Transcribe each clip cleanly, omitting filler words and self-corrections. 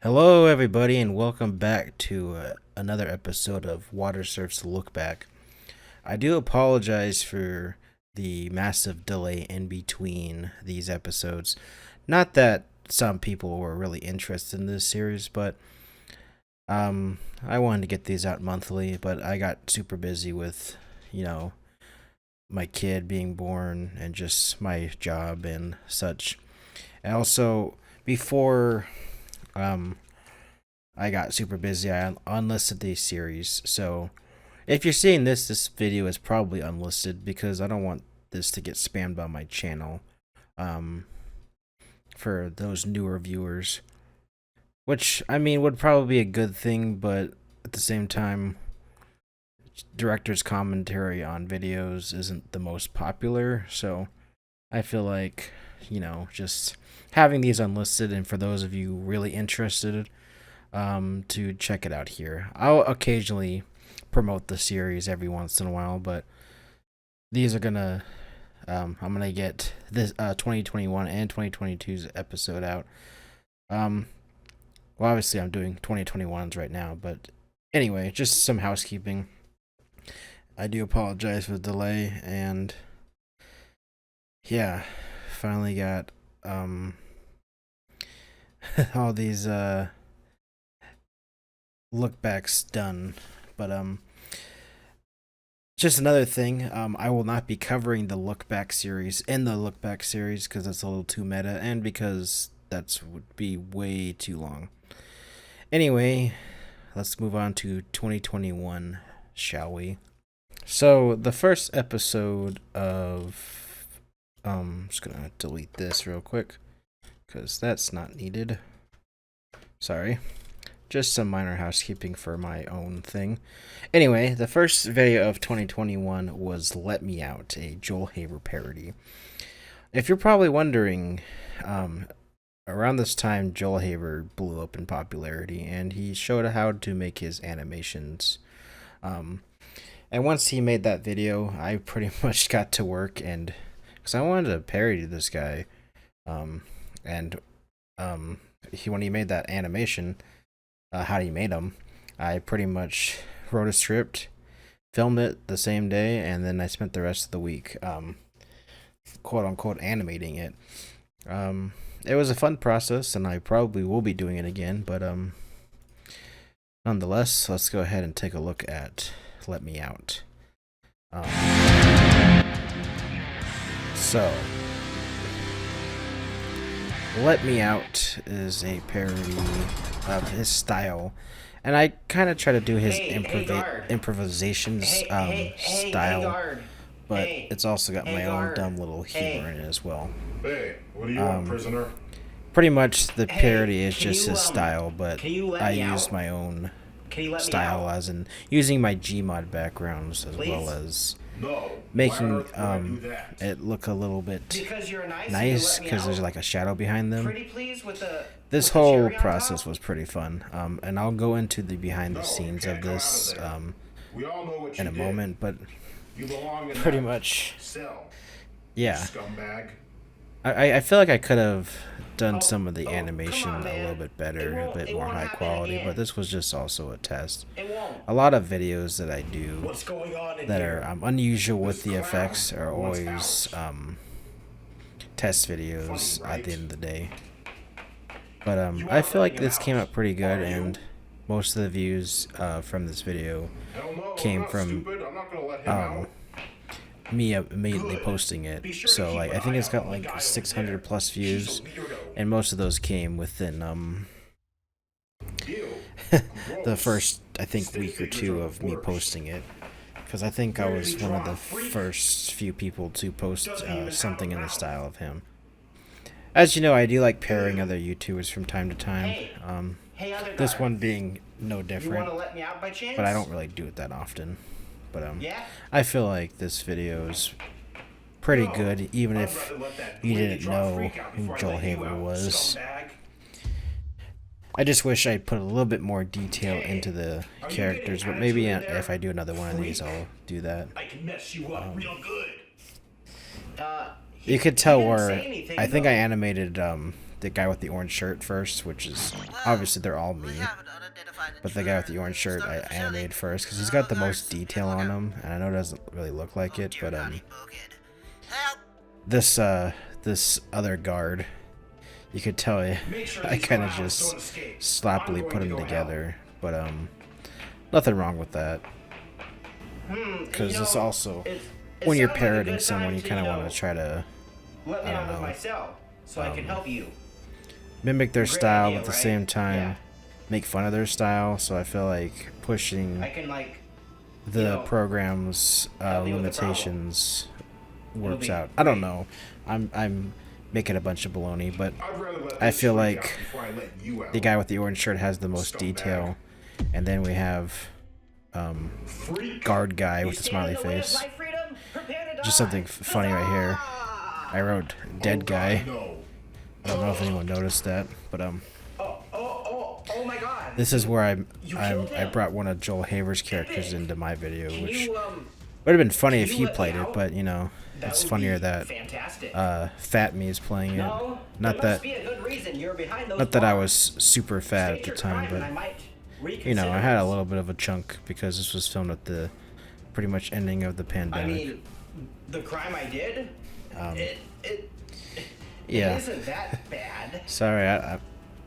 Hello, everybody, and welcome back to another episode of Watersurf's Lookback. I do apologize for the massive delay in between these episodes. Not that some people were really interested in this series, but I wanted to get these out monthly, but I got super busy with, my kid being born and just my job and such. And also, before I got super busy, I unlisted these series. So if you're seeing this video is probably unlisted because I don't want this to get spammed on my channel. For those newer viewers, which I mean would probably be a good thing, but at the same time, director's commentary on videos isn't the most popular. So I feel like, just having these unlisted, and for those of you really interested, to check it out here. I'll occasionally promote the series every once in a while, but these are gonna, I'm gonna get this 2021 and 2022's episode out. Well, obviously I'm doing 2021's right now, but anyway, just some housekeeping. I do apologize for the delay, and yeah, finally got all these lookbacks done. But just another thing, I will not be covering the lookback series because it's a little too meta, and because that would be way too long. Anyway, let's move on to 2021, shall we? So the first episode of I'm just gonna delete this real quick because that's not needed. Sorry. Just some minor housekeeping for my own thing. Anyway, the first video of 2021 was Let Me Out, a Joel Haver parody. If you're probably wondering, around this time Joel Haver blew up in popularity, and he showed how to make his animations. And once he made that video, I pretty much got to work, and because I wanted to parody this guy, when he made that animation, how he made them, I pretty much wrote a script, filmed it the same day, and then I spent the rest of the week, quote unquote, animating it. It was a fun process, and I probably will be doing it again, but nonetheless, let's go ahead and take a look at Let Me Out. So, Let Me Out is a parody of his style, and I kind of try to do his improvisations style, but it's also got my own dumb little humor in it as well. Hey, what do you want, prisoner? Pretty much the parody is just his style, but I use my own style, as in using my Gmod backgrounds as well as making it look a little bit nice because there's like a shadow behind them. This whole process was pretty fun, and I'll go into the behind the scenes of this in a moment, but pretty much, yeah. I feel like I could have done some of the animation a little bit better, a bit more high quality, but this was just also a test. A lot of videos that I do that are unusual with the effects are always test videos at the end of the day. But I feel like this came out pretty good, and most of the views from this video came from me immediately posting it. So like I think it's got like 600 plus views, and most of those came within the first, I think, week or two of me posting it, because I think I was one of the first few people to post something in the style of him. As you know, I do like pairing other YouTubers from time to time, this one being no different, but I don't really do it that often. But I feel like this video is pretty good, even if you didn't know who Joel Haver was. I just wish I put a little bit more detail into the characters, but maybe if I do another one of these, I'll do that. You could tell where I think I animated the guy with the orange shirt first, which is obviously they're all me. But the guy with the orange shirt I animated first because he's got the most detail on him, and I know it doesn't really look like it, but this other guard, you could tell I kind of just sloppily put them together, but nothing wrong with that. Because it's also, when you're parodying someone, you kind of want to try to, I don't know, mimic their style, but at the same time make fun of their style. So I feel like pushing the program's limitations works out. I don't know. I'm making a bunch of baloney, but I feel like the guy with the orange shirt has the most detail, and then we have guard guy with the smiley face. Just something funny right here. I wrote dead guy. I don't know if anyone noticed that, but this is where I brought one of Joel Haver's characters into my video, which would have been funny if he played it, but you know, it's funnier that Fat Me is playing it. Not that I was super fat at the time, but you know, I had a little bit of a chunk because this was filmed at the pretty much ending of the pandemic. I mean, the crime I did, yeah. It isn't that bad. Sorry,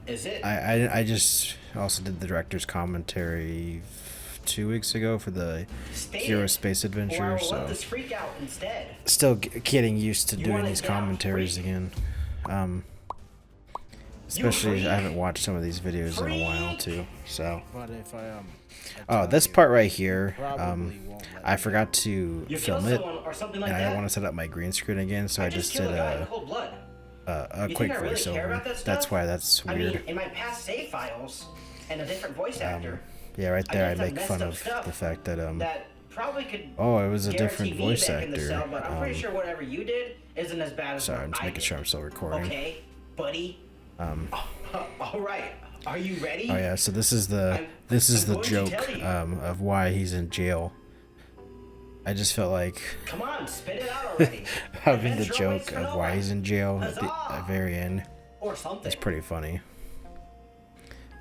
Is it? I just also did the director's commentary 2 weeks ago for the Hero Space Adventure, so still getting used to doing these commentaries again. Especially I haven't watched some of these videos in a while too. So, oh, this part right here, I forgot to film it, and I don't want to set up my green screen again, so I just did a quick voiceover. That's why that's weird. In my past save files and a different voice actor. Yeah, right there I make fun of the fact that oh, it was a different voice actor. I'm pretty sure whatever you did isn't as bad as sorry, I'm just making sure I'm still recording. Okay, buddy. All right. Are you ready? Oh yeah, so this is the joke of why he's in jail. I just felt like come on, spit it out already. having the joke of why he's in jail at the very end. Or something. It's pretty funny.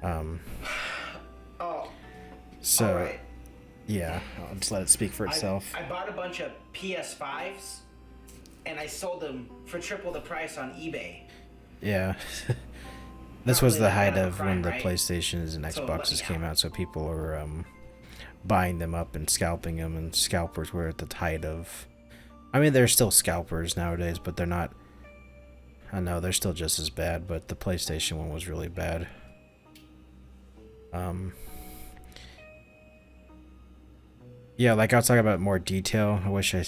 Oh. So, right. Yeah, I'll just let it speak for itself. I bought a bunch of PS5s, and I sold them for triple the price on eBay. Yeah. This was the height of when the PlayStations and Xboxes came out, so people were buying them up and scalping them, and scalpers were at the height of... I mean, they're still scalpers nowadays, but they're not... I know, they're still just as bad, but the PlayStation one was really bad. Yeah, like I was talking about more detail. I wish I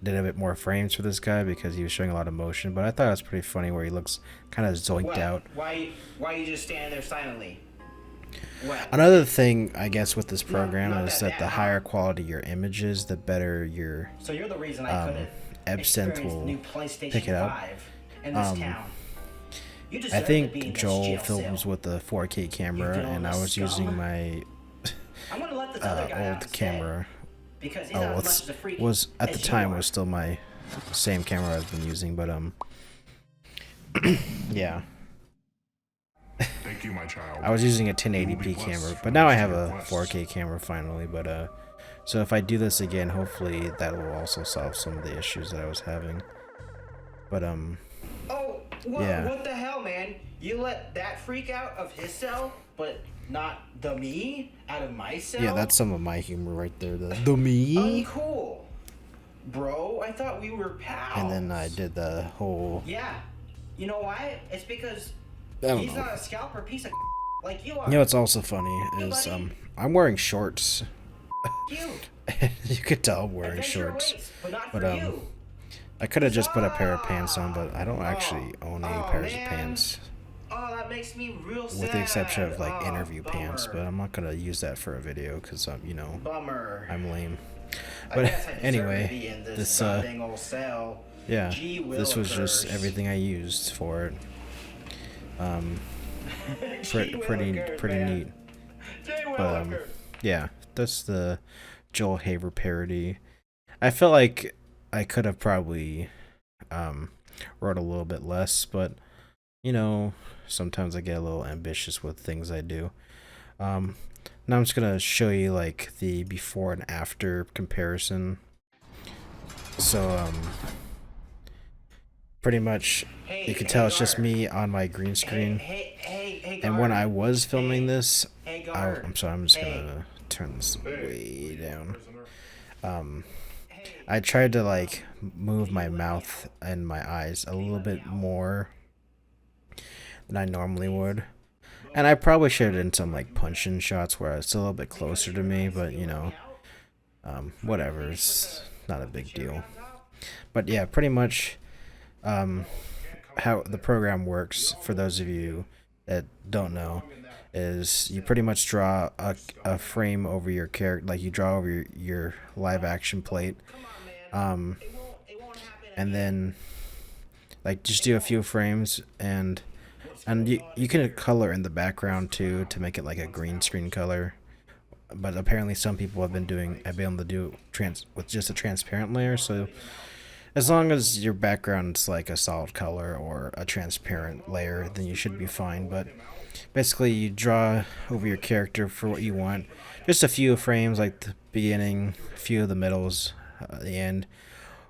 did a bit more frames for this guy because he was showing a lot of motion, but I thought it was pretty funny where he looks kind of zoinked out. Why are you just standing there silently? Another thing, I guess, with this program is that the higher quality your image is, the better your absinthe will pick it up. I think Joel films with a 4K camera, and I was using my old camera. Oh, was at the time was still my same camera I've been using, but yeah. Thank you, my child. I was using a 1080p camera, but now I have a 4K camera finally. But so if I do this again, hopefully that will also solve some of the issues that I was having. But oh, yeah. What the hell, man? You let that freak out of his cell, but not the me out of my cell? Yeah, that's some of my humor right there. The me. Uncool, bro. I thought we were pals. And then I did the whole. Yeah. You know why? It's because he's not a scalper piece of like you are. You know what's also funny is I'm wearing shorts. You could tell I'm wearing shorts. But I could have just put a pair of pants on, but I don't actually own any pairs of pants. Oh, that makes me real sad. With the exception of like interview pants, but I'm not gonna use that for a video because you know, I'm lame. But anyway, this yeah, this was just everything I used for it. Pretty neat. But yeah, that's the Joel Haver parody. I feel like I could have probably wrote a little bit less, but you know, sometimes I get a little ambitious with things I do. Um, Now I'm just gonna show you like the before and after comparison. So pretty much you can tell it's just me on my green screen. And when I was filming this, I'm sorry, I'm just gonna turn this way down. I tried to like move my mouth and my eyes a little bit more than I normally would. And I probably should have done some like punch-in shots where it's a little bit closer to me, but you know, whatever, it's not a big deal. But yeah, pretty much how the program works, for those of you that don't know, is you pretty much draw a frame over your character, like you draw over your live action plate, and then like just do a few frames, and you can color in the background too to make it like a green screen color. But apparently some people have been able to do with just a transparent layer. So as long as your background's like a solid color or a transparent layer, then you should be fine. But basically you draw over your character for what you want. Just a few frames, like the beginning, a few of the middles, the end.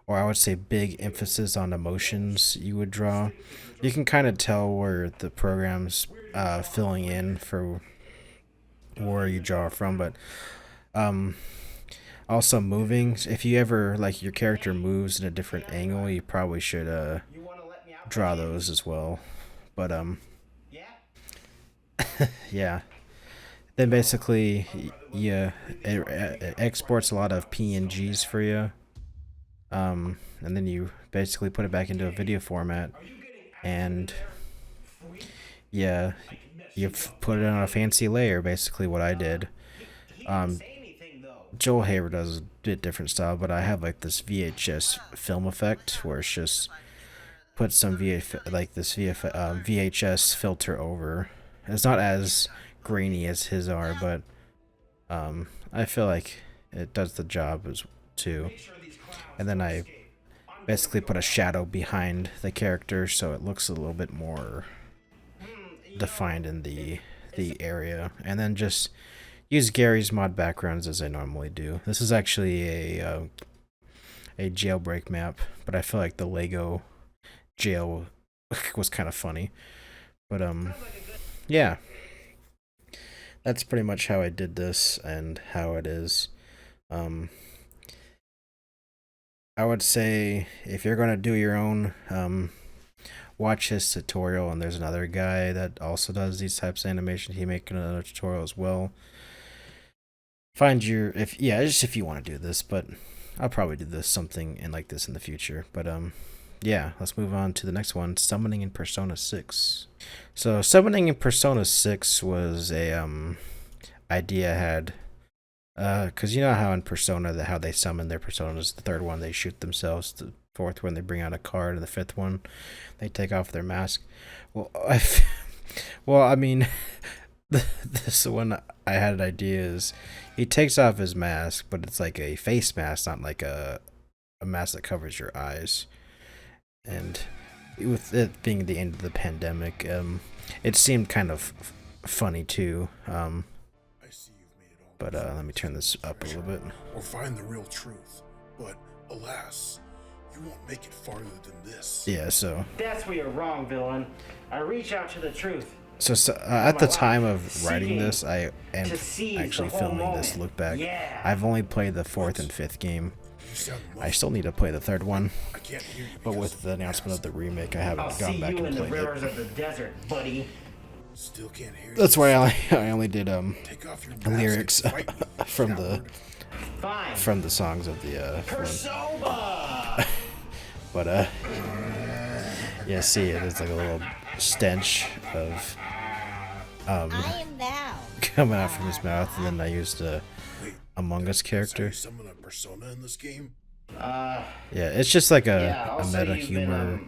Or I would say big emphasis on emotions you would draw. You can kind of tell where the program's filling in for where you draw from, but also moving. If you ever like your character moves in a different angle, you probably should draw those as well. But yeah. Then basically, yeah, it exports a lot of PNGs for you. And then you basically put it back into a video format, and yeah, you put it on a fancy layer. Basically, what I did. Joel Haver does a bit different style, but I have like this VHS film effect where it's just put some VHS filter over. It's not as grainy as his are, but I feel like it does the job as too. And then I basically put a shadow behind the character so it looks a little bit more defined in the area. And then just use Gary's mod backgrounds as I normally do. This is actually a jailbreak map, but I feel like the Lego jail was kind of funny. But yeah, that's pretty much how I did this and how it is. I would say if you're going to do your own, watch his tutorial, and there's another guy that also does these types of animations. He make another tutorial as well. Find your, if you want to do this, but I'll probably do something like this in the future. But yeah, let's move on to the next one, summoning in Persona 6. So summoning in Persona 6 was a idea I had. Because you know how in Persona, how they summon their personas, the third one they shoot themselves, the fourth one they bring out a card, and the fifth one they take off their mask. Well, I mean, this one I had an idea is he takes off his mask, but it's like a face mask, not like a mask that covers your eyes. And with it being the end of the pandemic, it seemed kind of funny too. But let me turn this up a little bit. Or find the real truth. But alas, you won't make it farther than this. Yeah, so that's where you're wrong, villain. I reach out to the truth. So at the time of writing this, I am actually filming this look back. Yeah. I've only played the fourth and fifth game. I still need to play the third one. But with the announcement of the remake, I haven't gone back and played it. I'll see you in the rivers of the desert, buddy. Still can't hear you. That's why I only did lyrics from the songs of the but yeah, see, it's like a little stench of I am thou. coming out from his mouth, and then I used a Among Us character. Summon a persona in this game? Yeah, it's just like a meta humor.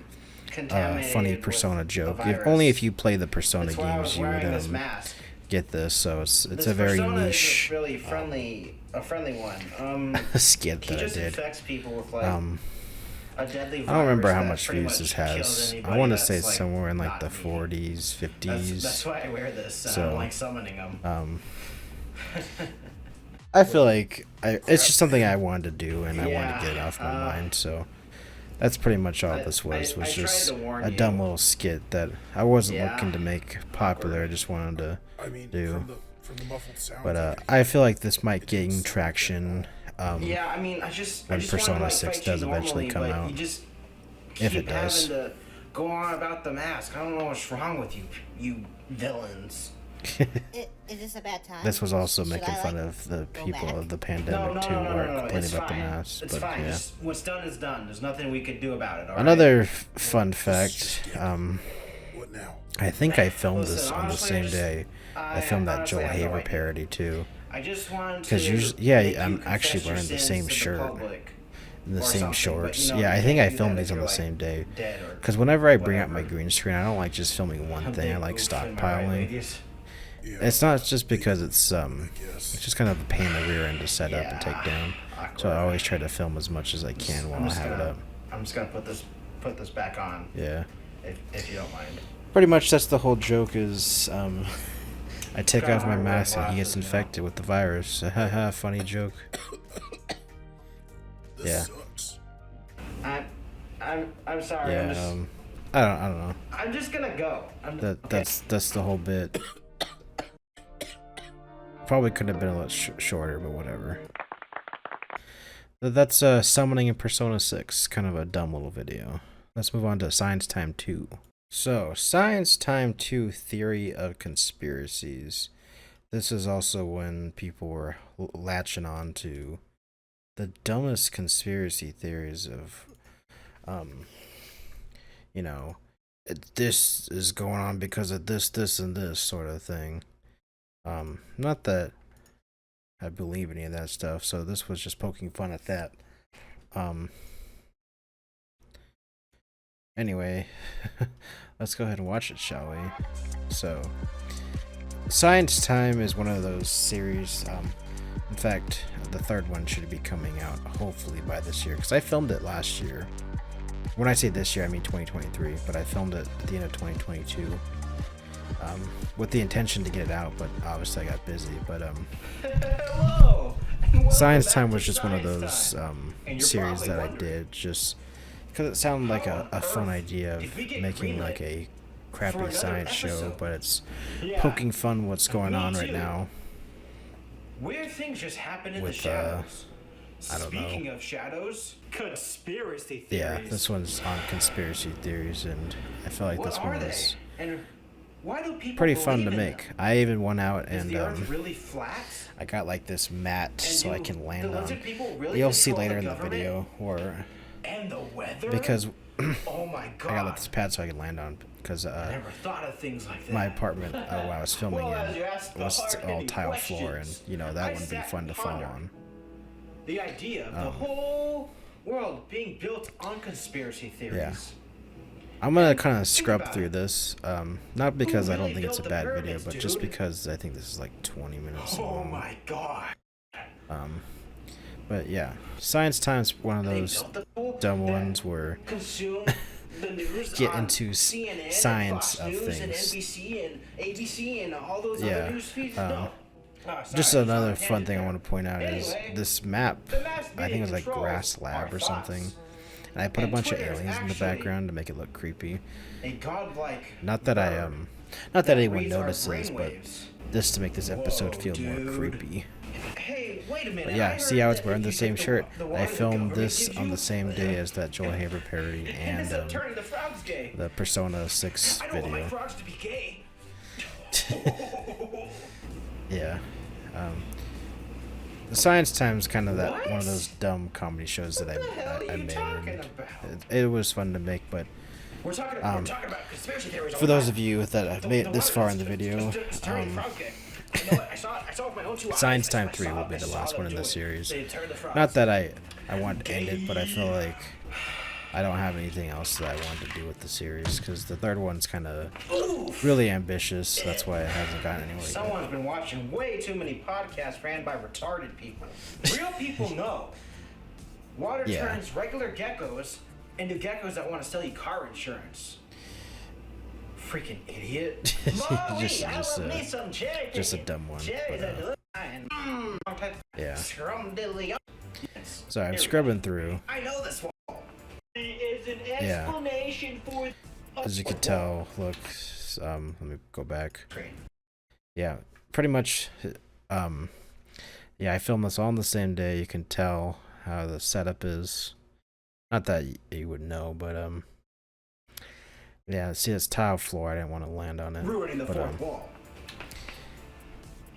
Funny Persona joke. Only if you play the Persona games you would get this. So it's a very niche, really friendly one. skit that I did. Affects people with like a deadly virus. I don't remember how that much pretty views this kills has. I anybody want to that's, say like, somewhere in like not the me. 40s, 50s. That's why I wear this. And I So, don't like summoning them. I feel like it's just something I wanted to do, and I wanted to get it off my mind. So that's pretty much all this was. Was just a dumb little skit that I wasn't looking to make popular. I just wanted to do. From the muffled sound. But I feel like this might gain traction. Yeah, I mean, I just when wanted Persona to, like, 6 fight does you eventually normally, come but out. You just If keep it does. having to go on about the mask. I don't know what's wrong with you, you villains. Is this a bad time? This was also Should making I, fun like, of the go people back? of the pandemic too, who are complaining It's about the fine. mask. It's But fine. yeah. Just, what's done is done. There's nothing we could do about it. All Another right? fun fact. What now? I think I filmed Listen, this on the honestly, same I just- day. I filmed that honestly, Joel I have no Haver idea. parody too. I just wanted to. Because usually, yeah, I'm actually wearing the same shirt, and the same shorts. Yeah, I think I filmed these on the same day. Because whenever I bring out my green screen, I don't like just filming one thing. I like stockpiling. It's not just because it's just kind of a pain in the rear end to set up and take down. So I always try to film as much as I can while I have it up. I'm just gonna put this back on. Yeah. If you don't mind. Pretty much that's the whole joke is I take off my mask and he gets infected with the virus. Haha, funny joke. Yeah. Sucks. I'm sorry. Yeah, I don't know. I'm just gonna go. That's the whole bit. Probably could have been a little shorter, but whatever. That's summoning in Persona 6, kind of a dumb little video. Let's move on to Science Time 2. So, Science Time 2 Theory of Conspiracies. This is also when people were latching on to the dumbest conspiracy theories of, you know, this is going on because of this, this, and this sort of thing. Not that I believe any of that stuff, so this was just poking fun at that. Anyway, let's go ahead and watch it, shall we? So, Science Time is one of those series. In fact, the third one should be coming out hopefully by this year, because I filmed it last year. When I say this year, I mean 2023, but I filmed it at the end of 2022. With the intention to get it out, but obviously I got busy. But Hello. Science Time was just one of those series that I did just because it sounded like a fun idea of making like a crappy science show, but it's poking fun what's going on right now. Weird things just happen in with, the shadows. I don't know. Speaking of shadows, conspiracy theories. Yeah, this one's on conspiracy theories, and I feel like this one was why do people pretty fun to believe in make. them? I even went out Is and the Earth really flat? I got like this mat And so I do can land the on. lizard people really You'll see control later in the government? video, or And the weather? because oh my god! I got like this pad so I can land on, because I never thought of things like that. my apartment while I was filming Well, as you in asked the was all hard-hitting tile floor, and questions, you know I that wouldn't be sat fun to and fall pondered. on. The idea of the whole world being built on conspiracy theories. Yeah. I'm gonna kind of scrub through this, not because I don't think it's a bad video, but just because I think this is like 20 minutes Oh long. my god! But yeah, Science Time's one of those dumb ones where Consume the news get on into CNN, science Fox of News, and things. NBC and ABC and all those Yeah, other news feeds. No. Just Sorry, another sorry, fun thing I there. want to point out is Anyway, this map. the mass I think it was like media Grass controls Lab our or something. thoughts. And I put a And bunch of Twitter is aliens in the actually background to make it look creepy. A godlike Not that I bird not that anyone reads our notices, but brainwaves. just to make this episode Whoa, feel more dude. creepy. Hey, wait a minute. But yeah, I see heard how it's that wearing if the you same take shirt. the I water the filmed government this gives on you, the same day as that Joel Haver parody ends and up turning the frogs gay. the Persona 6 I don't want my video. frogs to be gay. Yeah. The Science Time's kind of that What? one of those dumb comedy shows that What the hell I are you made. talking And about? it was fun to make, but We're talking about conspiracy theories. for those of you that have made it this far in the video, Science Time 3 will be the last one in the series. Not that I want to end it, but I feel like I don't have anything else that I want to do with the series, because the third one's kind of really ambitious. That's why it hasn't gotten anywhere yet. Someone's been watching way too many podcasts ran by retarded people. Real people know. Water Yeah. turns regular geckos and the geckos that want to sell you car insurance. Freaking idiot. just a dumb one. But, yeah. So I'm scrubbing through. I know this one. Yeah. As you can tell, look, let me go back. Yeah, pretty much, yeah, I filmed this all on the same day. You can tell how the setup is. Not that you would know, but, yeah, see this tile floor, I didn't want to land on it. But,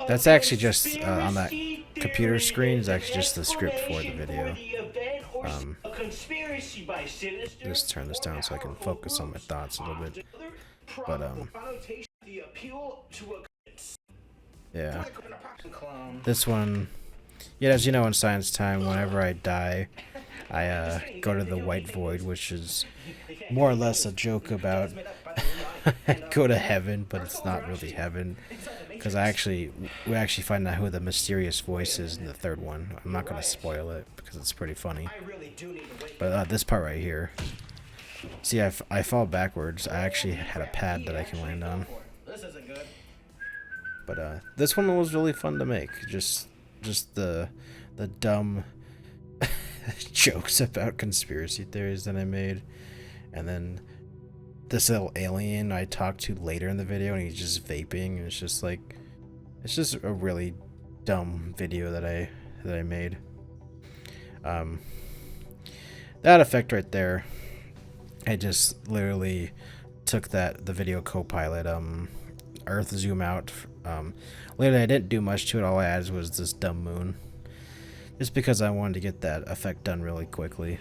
that's actually just, on that computer screen, is actually just the script for the video. Just turn this down so I can focus on my thoughts a little bit. But, yeah. This one, yeah, as you know, in Science Time, whenever I die, I go to the white void, which is more or less a joke about go to heaven, but it's not really heaven. Because we actually find out who the mysterious voice is in the third one. I'm not going to spoil it because it's pretty funny. But this part right here. See, I fall backwards. I actually had a pad that I can land on. But this one was really fun to make. Just the dumb jokes about conspiracy theories that I made. And then this little alien I talked to later in the video, and he's just vaping, and it's just like, it's just a really dumb video that I made. That effect right there, I just literally took the video Copilot, Earth zoom out. Literally I didn't do much to it. All I added was this dumb moon, just because I wanted to get that effect done really quickly.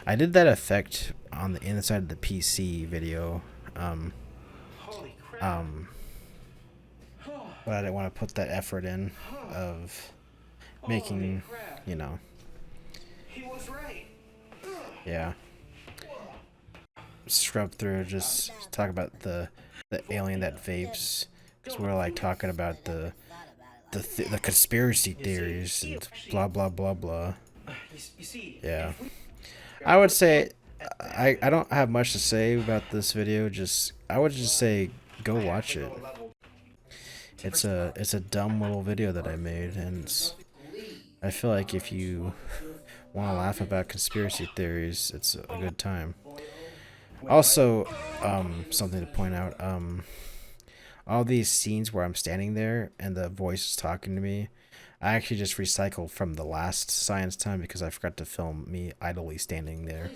I did that effect on the inside of the PC video, but I didn't want to put that effort in of making, you know, yeah. Scrub through, just talk about the alien that vapes, because we're like talking about the conspiracy theories and blah blah blah blah. Yeah. I would say I don't have much to say about this video. I would just say go watch it. It's a dumb little video that I made, and I feel like if you want to laugh about conspiracy theories, it's a good time. Also, something to point out, all these scenes where I'm standing there and the voice is talking to me, I actually just recycled from the last Science Time because I forgot to film me idly standing there.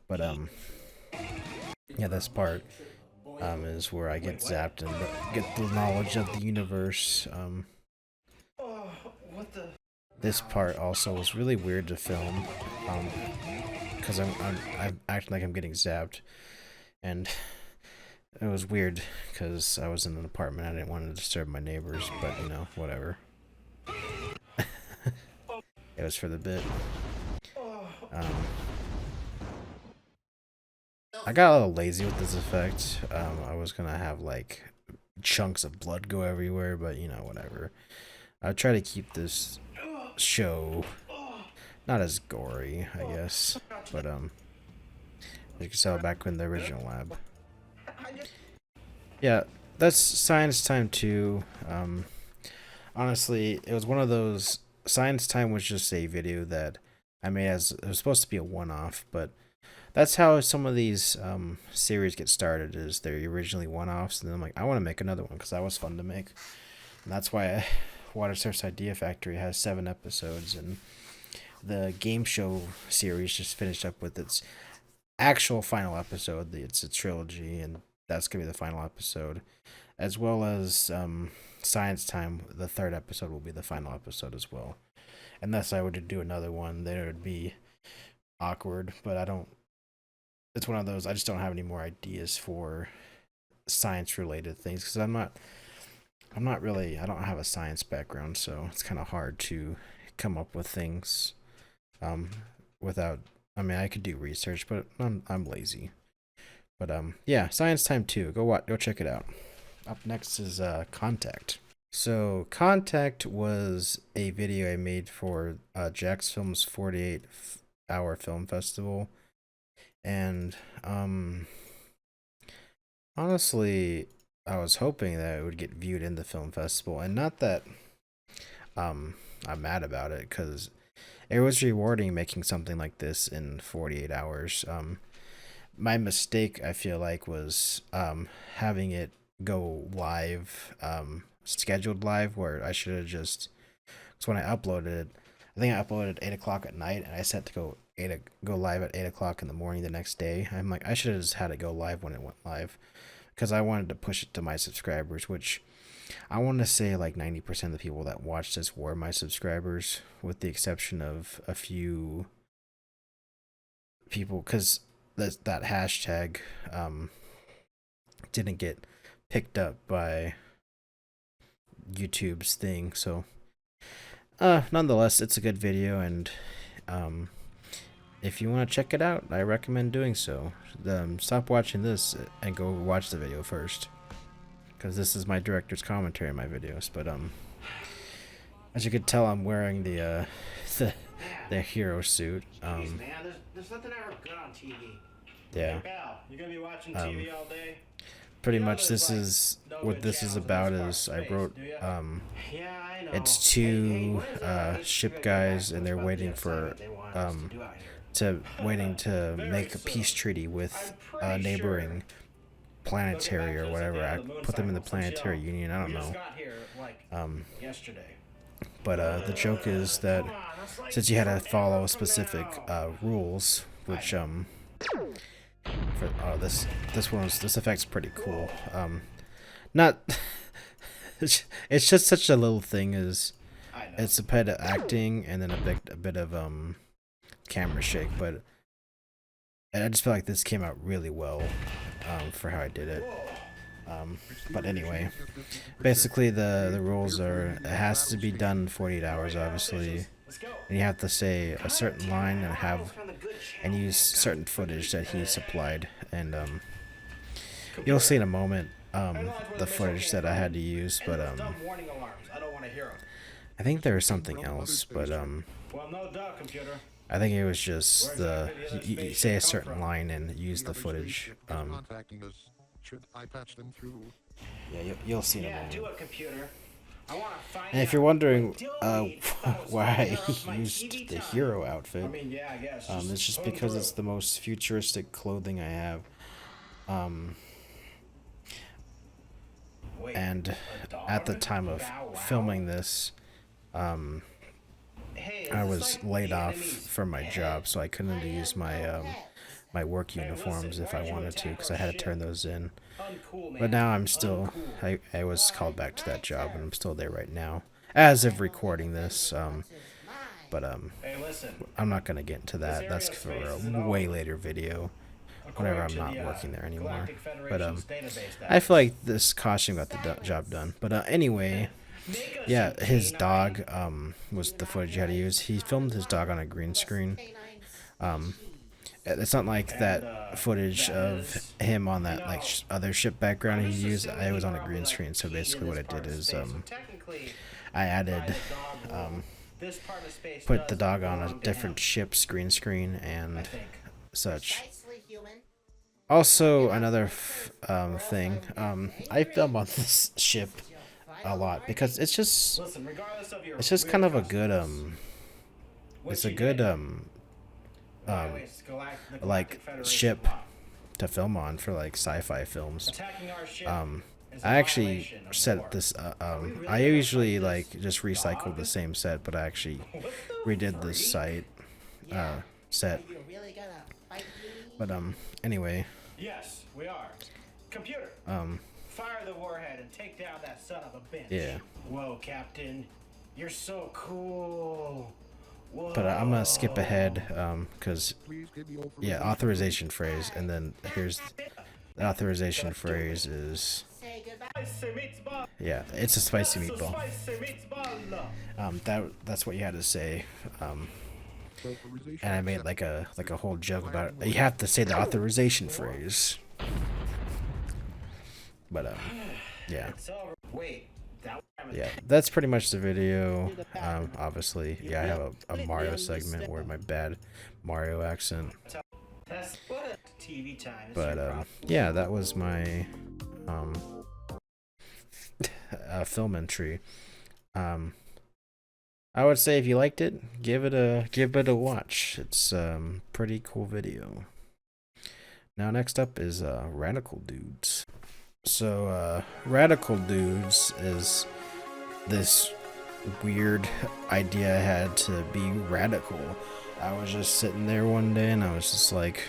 But, yeah, this part, is where I get zapped and get the knowledge of the universe. This part also was really weird to film, because I'm acting like I'm getting zapped, and it was weird because I was in an apartment. I didn't want to disturb my neighbors, but you know, whatever. It was for the bit. I got a little lazy with this effect. I was gonna have like chunks of blood go everywhere, but you know, whatever. I try to keep this show not as gory, I guess, but you can tell back in the original lab. Yeah, that's Science Time 2. Honestly, it was one of those. Science Time was just a video that I made as it was supposed to be a one-off, but that's how some of these series get started. Is they're originally one-offs, and then I'm like, I want to make another one because that was fun to make, and that's why Watersurf's Idea Factory has 7 episodes, and the game show series just finished up with its actual final episode. It's a trilogy, and that's gonna be the final episode, as well as Science Time. The 3rd episode will be the final episode as well. Unless I were to do another one, then it would be awkward. But I don't. It's one of those. I just don't have any more ideas for science-related things because I'm not really. I don't have a science background, so it's kind of hard to come up with things without. I mean, I could do research, but I'm lazy. But yeah, Science Time 2. Go check it out. Up next is Contact. So Contact was a video I made for Jack's Film's 48-hour film festival And honestly, I was hoping that it would get viewed in the film festival, and not that I'm mad about it, because it was rewarding making something like this in 48 hours. My mistake, I feel like, was having it go live, scheduled live, where I should have just, because when I uploaded it, I think I uploaded at 8 o'clock at night, and I set to go live at 8 o'clock in the morning the next day. I'm like, I should have just had it go live when it went live, because I wanted to push it to my subscribers, which I want to say like 90% of the people that watched this were my subscribers, with the exception of a few people, because that hashtag didn't get picked up by YouTube's thing. So nonetheless, it's a good video, and if you want to check it out, I recommend doing so. Stop watching this and go watch the video first, because this is my director's commentary in my videos. But as you could tell, I'm wearing the hero suit. Jeez, man, there's nothing ever good on TV. Yeah. Hey, pal, you gonna be watching TV all day? Pretty much, this is what this is about. Is I wrote Yeah, I know. it's two ship guys, and they're waiting for waiting to make a peace treaty with a neighboring planetary or whatever. I put them in the planetary union. I don't know. Yesterday. But the joke is that since you had to follow specific rules, which for this effect's pretty cool. Not it's just such a little thing. Is it's a bit of acting and then a bit of camera shake, but I just feel like this came out really well for how I did it. But anyway, basically the rules are, it has to be done in 48 hours, obviously, and you have to say a certain line and use certain footage that he supplied, and you'll see in a moment the footage that I had to use, but I think there was something else, but I think it was just you say a certain line and use the footage. Yeah, you'll see in a moment. And if you're wondering why I used the hero outfit, it's just because it's the most futuristic clothing I have. And at the time of filming this, I was laid off from my job, so I couldn't use my my work uniforms if I wanted to, because I had to turn those in. But now I'm still, I was called back to that job, and I'm still there right now, as of recording this. But I'm not gonna get into that. That's for a way later video, whenever I'm not working there anymore. But I feel like this costume got the job done. But anyway, yeah, his dog was the footage you had to use. He filmed his dog on a green screen. It's not like that footage of him on that like other ship background he used. I was on a green screen, so basically what I did is I added put the dog on a different ship's green screen and such. Also, another thing, I film on this ship a lot because it's just kind of a good it's a good like ship to film on for like sci-fi films. I actually set this I usually like just recycle the same set, but I actually redid this set. But anyway, yes, we are. Computer, fire the warhead and take down that son of a bitch. Yeah. Whoa, Captain, you're so cool. Whoa. But I'm gonna skip ahead because yeah, authorization phrase, and then here's the authorization phrase is yeah, it's a spicy meatball. That's what you had to say. And I made like a whole joke about it. You have to say the authorization phrase. But yeah. Yeah, that's pretty much the video. Obviously, yeah, I have a Mario segment where my bad Mario accent. TV time. But yeah, that was my film entry. I would say if you liked it, give it a watch. It's pretty cool video. Now next up is Radical Dudes. So Radical Dudes is this weird idea I had to be radical. I was just sitting there one day and I was just like,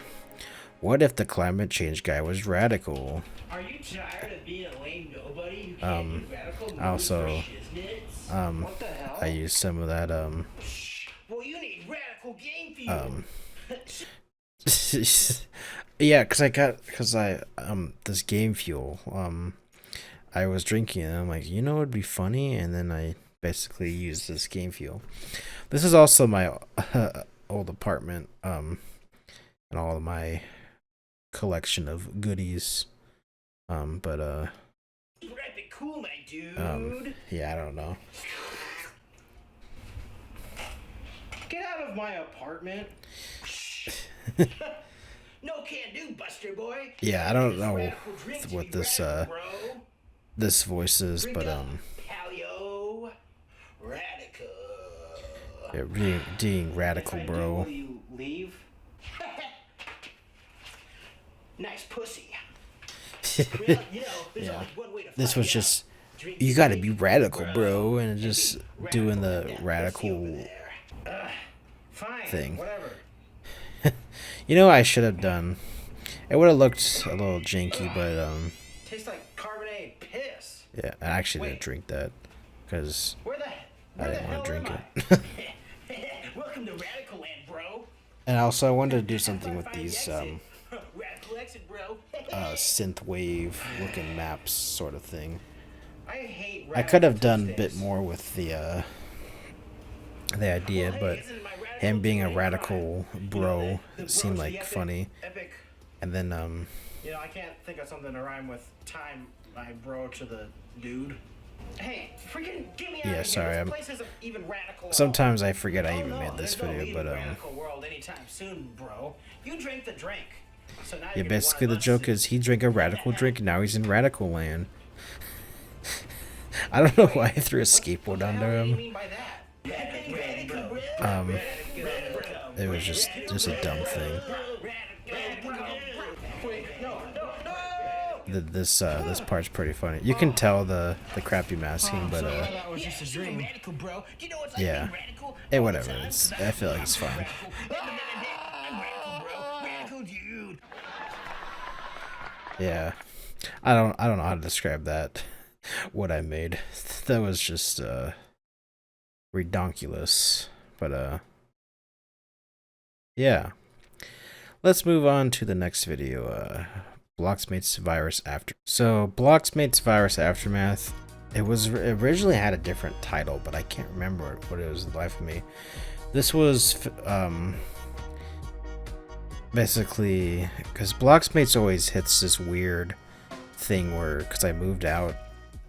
what if the climate change guy was radical? Are you tired of being a lame nobody? You can't do radical also what the hell? I used some of that well, you need radical game fuel. yeah, cause I this game fuel I was drinking and I'm like, you know what would be funny, and then I basically used this game fuel. This is also my old apartment and all of my collection of goodies, but Epic cool, my dude. yeah, I don't know. Get out of my apartment. No can do, Buster boy. Yeah, I don't know Radical drink to what be this radical, bro. this voice is, Drink but up, paleo. Radical. yeah, being radical, If I do, bro. will you leave? Nice pussy. Well, you know, there's Yeah. only one way to This find was just, out. Drink you gotta straight, be radical, bro, and just Radical doing the like that pussy over radical there. Fine, thing. whatever. You know what I should have done? It would have looked a little janky, but Tastes like carbonated piss. yeah, I actually Wait. didn't drink that because Where the I where the didn't want hell to drink am it. I? Welcome to Radical Land, bro. And also, I wanted to do something with Find the these exit. Radical exit, bro. synth wave looking maps, sort of thing. I hate I could have Radical done a bit Tuesdays. more with the idea, Hey, but isn't my Radical him being a Tuesday radical crime? bro You know, the seemed bro's like the funny. Epic. And then You know, I can't think of something to rhyme with time my bro to the dude. Hey, freaking get me out Yeah, of here. sorry, This I'm- place isn't even radical at all. sometimes I forget I Oh, even no, made this there's no video, leaving but the radical world anytime soon, bro. You drank the drink. So now yeah, you're basically one the of joke us. is he drank a radical drink and now he's in radical land. I don't know why I threw a skateboard What the onto hell do you him. mean by that? It was just a dumb thing. Wait, no. This part's pretty funny. You can tell the crappy masking, but That was just a dream. Radical, bro. Do you know what's like yeah. being radical? Hey, whatever. It's, I feel like it's fine. I'm radical, bro. Radical dude. Yeah, I don't know how to describe that. What I made, that was just redonkulous. But yeah. Let's move on to the next video. BLOXMates Virus After. So BLOXMates Virus Aftermath. It originally had a different title, but I can't remember what it was in the life of me. This was basically because BLOXMates always hits this weird thing where, because I moved out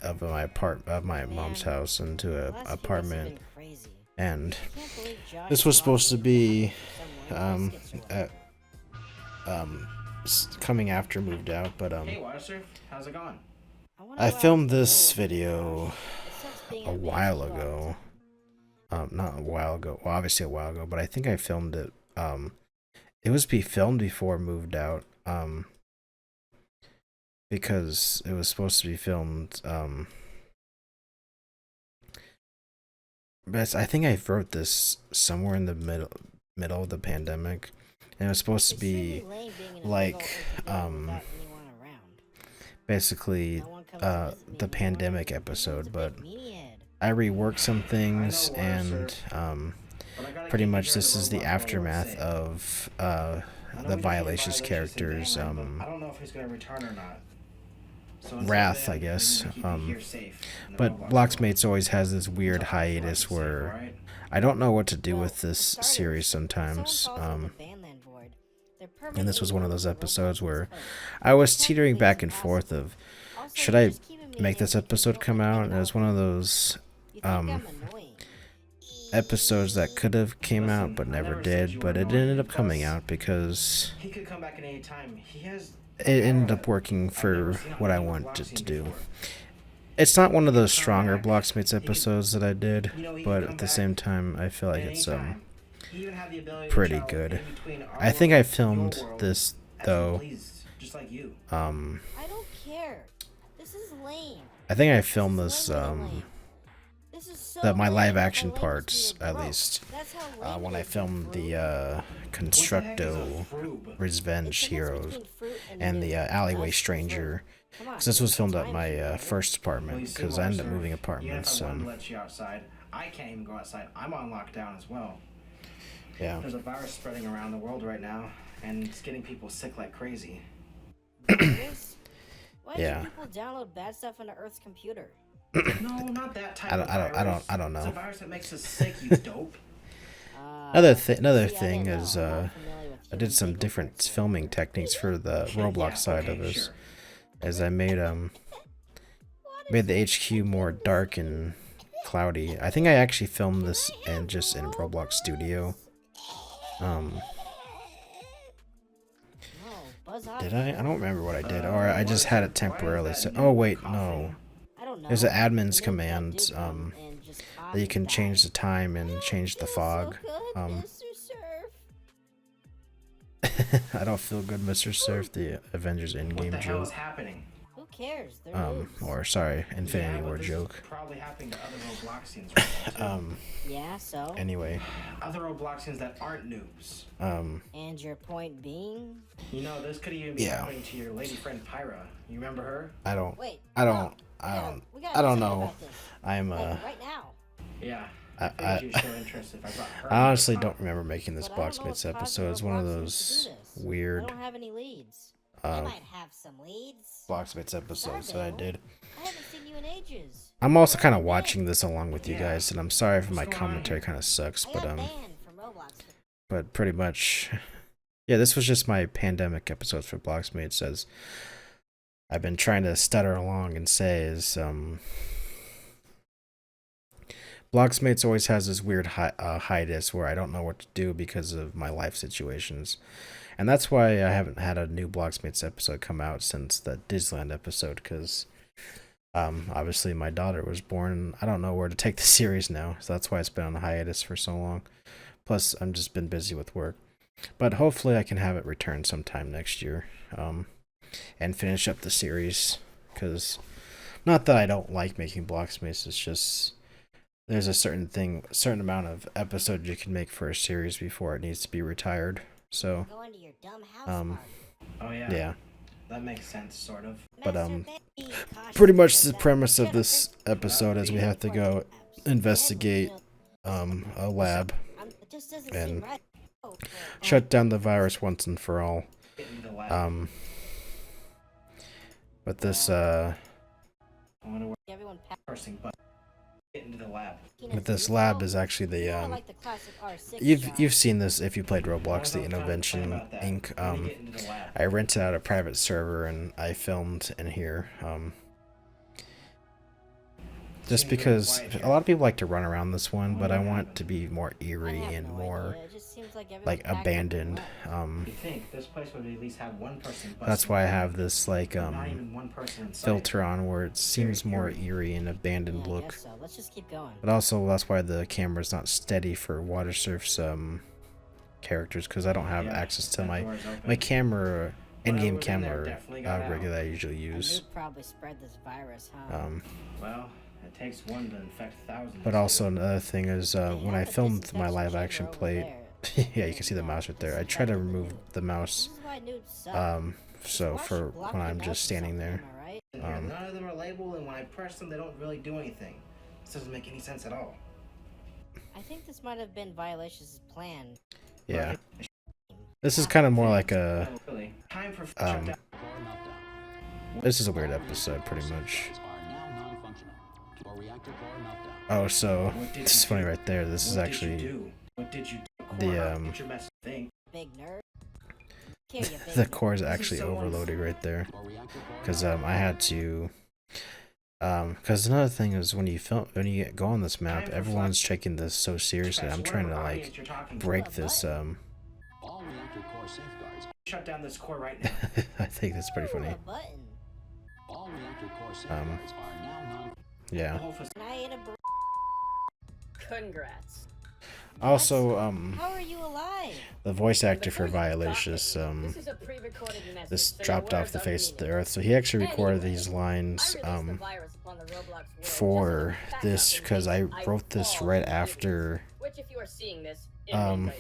of my mom's house into an apartment, and this was supposed to be coming after moved out, but Hey, Watersurf, how's it going? I filmed this video a while ago. Not a while ago. Well, obviously a while ago, but I think I filmed it. It was filmed before moved out. Because it was supposed to be filmed. But I think I wrote this somewhere in the middle of the pandemic, and it was supposed to be like basically the pandemic episode, but I reworked some things, and pretty much this is the aftermath of the Violations characters I don't know if he's gonna return or not. So wrath, I guess. But BLOXMates always has this weird hiatus where I don't know what to do with this series sometimes. And this was one of those episodes where I was teetering back and forth of, should I make this episode come out? And it was one of those episodes that could have came out but never did, but it ended up coming out because He could come back at any time. He has. it ended up working for what I wanted to do. It's not one of those stronger BLOXMates episodes that I did, but at the same time, I feel like it's pretty good. I think I filmed this though. I don't care. This is lame. I think I filmed this This is so my lame. live How action lame is parts being at broke? least That's how lame when it I is to be filmed fruit. the Constructo Revenge It's the difference Heroes between fruit and the noodle. Alleyway Us, Stranger. Come on, Because this was filmed at time my for it. first apartment because I ended up moving apartments. Even if I wanted to let you outside, I can't even go outside. I'm on lockdown as well. Yeah. There's a virus spreading around the world right now, and it's getting people sick like crazy. Virus? Why Yeah. do people download bad stuff into Earth's computer? No, not that type of virus. I don't It's a know. virus that makes us sick, you dope. Another See, I thing didn't is know. I'm not familiar with I did human some legal different parts. filming techniques for the Roblox Yeah, side of okay, this. sure. As I made the HQ more dark and cloudy. I think I actually filmed this in Roblox Studio. No, buzz off. Did I? I don't remember what I did, or I just had it temporarily set. Oh wait, no. I don't know. There's an admin's Maybe that command dude come and just that you can copied change that. the time and change the Feels fog. So good, Mr. Surf. I don't feel good, Mr. Surf, the Avengers What Endgame the hell is joke. happening? Who cares? They're noobs. Or sorry, Infinity Yeah, War but this is joke. probably happening to other Robloxians right now, too. Yeah, so? Anyway, Other Robloxians that aren't noobs. And your point being? You know, this could even be Yeah. happening to your lady friend Pyra. You remember her? I don't Wait. I no, don't we gotta I do don't something know. about this. I'm Like, right now. Yeah. I- figured you'd show interest if I brought her. I honestly up. don't remember making this But I don't know BLOXMates what caused episode. It's one of Robloxians to those do this. weird I don't have any leads. um, might have some leads. BLOXMates episodes that I did. I haven't seen you in ages. I'm also kind of watching this along with you Yeah. guys, and I'm sorry if my What's going on commentary here? kind of sucks, I but got banned from Roblox. but pretty much, yeah, this was just my pandemic episodes for BLOXMates. As I've been trying to stutter along and say is BLOXMates always has this weird hiatus where I don't know what to do because of my life situations. And that's why I haven't had a new BLOXMates episode come out since the Disneyland episode, because obviously my daughter was born and I don't know where to take the series now. So that's why it's been on a hiatus for so long. Plus, I've just been busy with work. But hopefully I can have it return sometime next year and finish up the series. Because, not that I don't like making BLOXMates, it's just there's a certain amount of episodes you can make for a series before it needs to be retired. So, Going to your dumb house um, party. Oh yeah. yeah. That makes sense, sort of. But, Master Baby, caution Pretty much from the Dr. premise of Jennifer. this episode is we have to go investigate a lab It just doesn't and seem right. shut down the virus once and for all. Get into the lab. But this I wonder where Everyone cursing, but get into the lab. lab is actually the like the classic R6 you've seen this if you played Roblox, the Innovation Inc. Let me get into the lab. I rented out a private server and I filmed in here. Just Seems really because quiet here. a lot of people like to run around this one, but I want it to be more eerie and more like abandoned. You think this place would at least have one person? That's why I have this like Not even one person inside. filter on where it seems more eerie and abandoned look. So let's just keep going. But also that's why the camera's not steady for Watersurf's characters, because I don't have Yeah, access to that my door's open. camera in-game Whatever's in there camera definitely got out. rig that I usually use. Nuke probably spread this virus, huh? Well, it takes one to infect thousands. But also another thing is when I filmed my live action play, yeah, you can see the mouse right there. I try to remove the mouse This is why nudes suck. so for when I'm just standing there. None of them are labeled, and when I press them, they don't really do anything. This doesn't make any sense at all. I think this might have been Violations' plan. Yeah. This is kind of more like a Really. Time for Um, shutdown. this is a weird episode pretty much. Oh, so this is funny right there. This is What did you actually do? What did you do? the, Get your mess thing. Big nerd. Here, you big the nerd. core is This is actually so overloaded right there because I had to Because another thing is when you go on this map, everyone's taking this so seriously. I'm trying to like break this. All reactor core safeguards. Shut down this core right now. I think that's pretty funny. A button. All reactor core safeguards are now non. Yeah. Can I eat a Congrats. Also, How are you alive? the voice actor for Violacious, This is a pre-recorded message, this so your dropped off words the are face of the meaningless. earth, so he actually recorded Anyway, these lines, I released the virus upon the Roblox world for just as a backup this, in because case I wrote this fall right completely. after, Which, if you are seeing this, it means I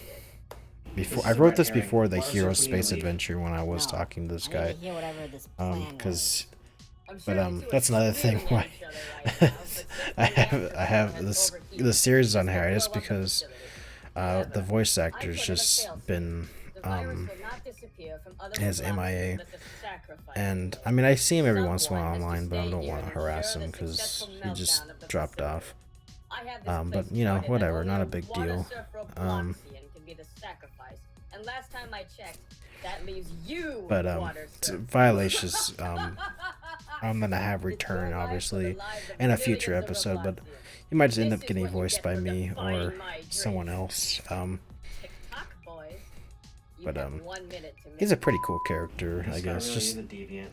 did. before, I wrote this before the Hero Space Adventure when I was No, talking to this I guy, didn't hear whatever this plan because, I'm but, sure you two are that's another thing screaming why at each other right now, but since I have has this, overheated, the series is on just here, blow just up the because, facility. the voice I actor's put in a just fail-safe. been, The virus will not disappear from other his Robloxers MIA. unless a sacrifice And is I mean, I see him every Someone once in a while has to online, but I stay don't here want to and harass ensure him the because successful he just meltdown of the dropped facility. off. I have this But place you know, guarded, whatever, and not a only big deal. Watersurf Um, Robloxian can be the sacrifice. And last time I checked, that leaves you, But Watersurf. Violacious, I'm gonna have return obviously in a future episode, but he might just end up getting voiced by me or someone else. TikTok boys, you But have 1 minute to he's a pretty cool character, I This guy guess. really Just is a deviant.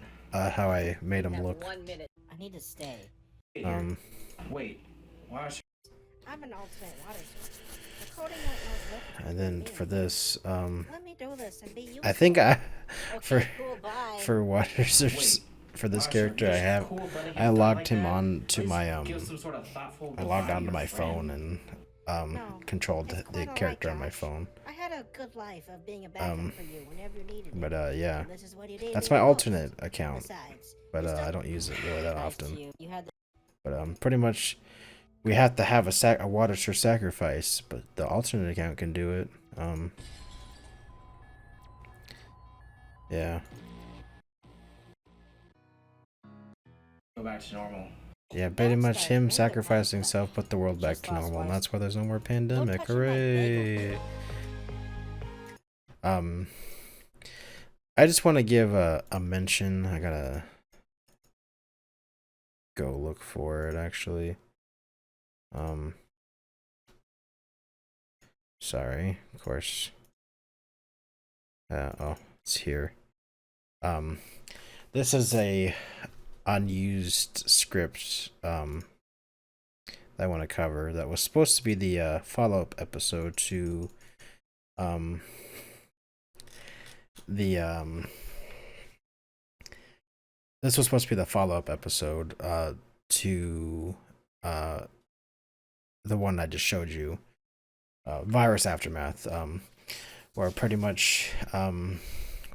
how I made him have look. 1 minute. I need to stay. Wait. Wash. I have an alternate water source. The coding won't know what And then for this, Let me do this and be useful. I think Okay, for cool, bye. for Watersurf, for this character, I logged him on to my I logged onto my phone and No, controlled it's the quite all character right, on my Josh. phone. I had a good life of being a backup for you whenever you needed it. But yeah, And this is what you needed that's me my most. alternate account. Besides, But you I still- don't use it really that Nice often. to you had the But pretty much, we have to have a water for sacrifice, but the alternate account can do it. Yeah, Go back to normal. yeah, pretty much Backstab, him maybe sacrificing backstab. himself put the world back Just to lost normal, and words. that's why there's no more pandemic. touching my bagel. Hooray! I just want to give a mention. I gotta go look for it actually. Sorry, of course. Oh, it's here. This is a unused script that I want to cover that was supposed to be the follow-up episode to this was supposed to be the follow-up episode to the one I just showed you, Virus Aftermath, where pretty much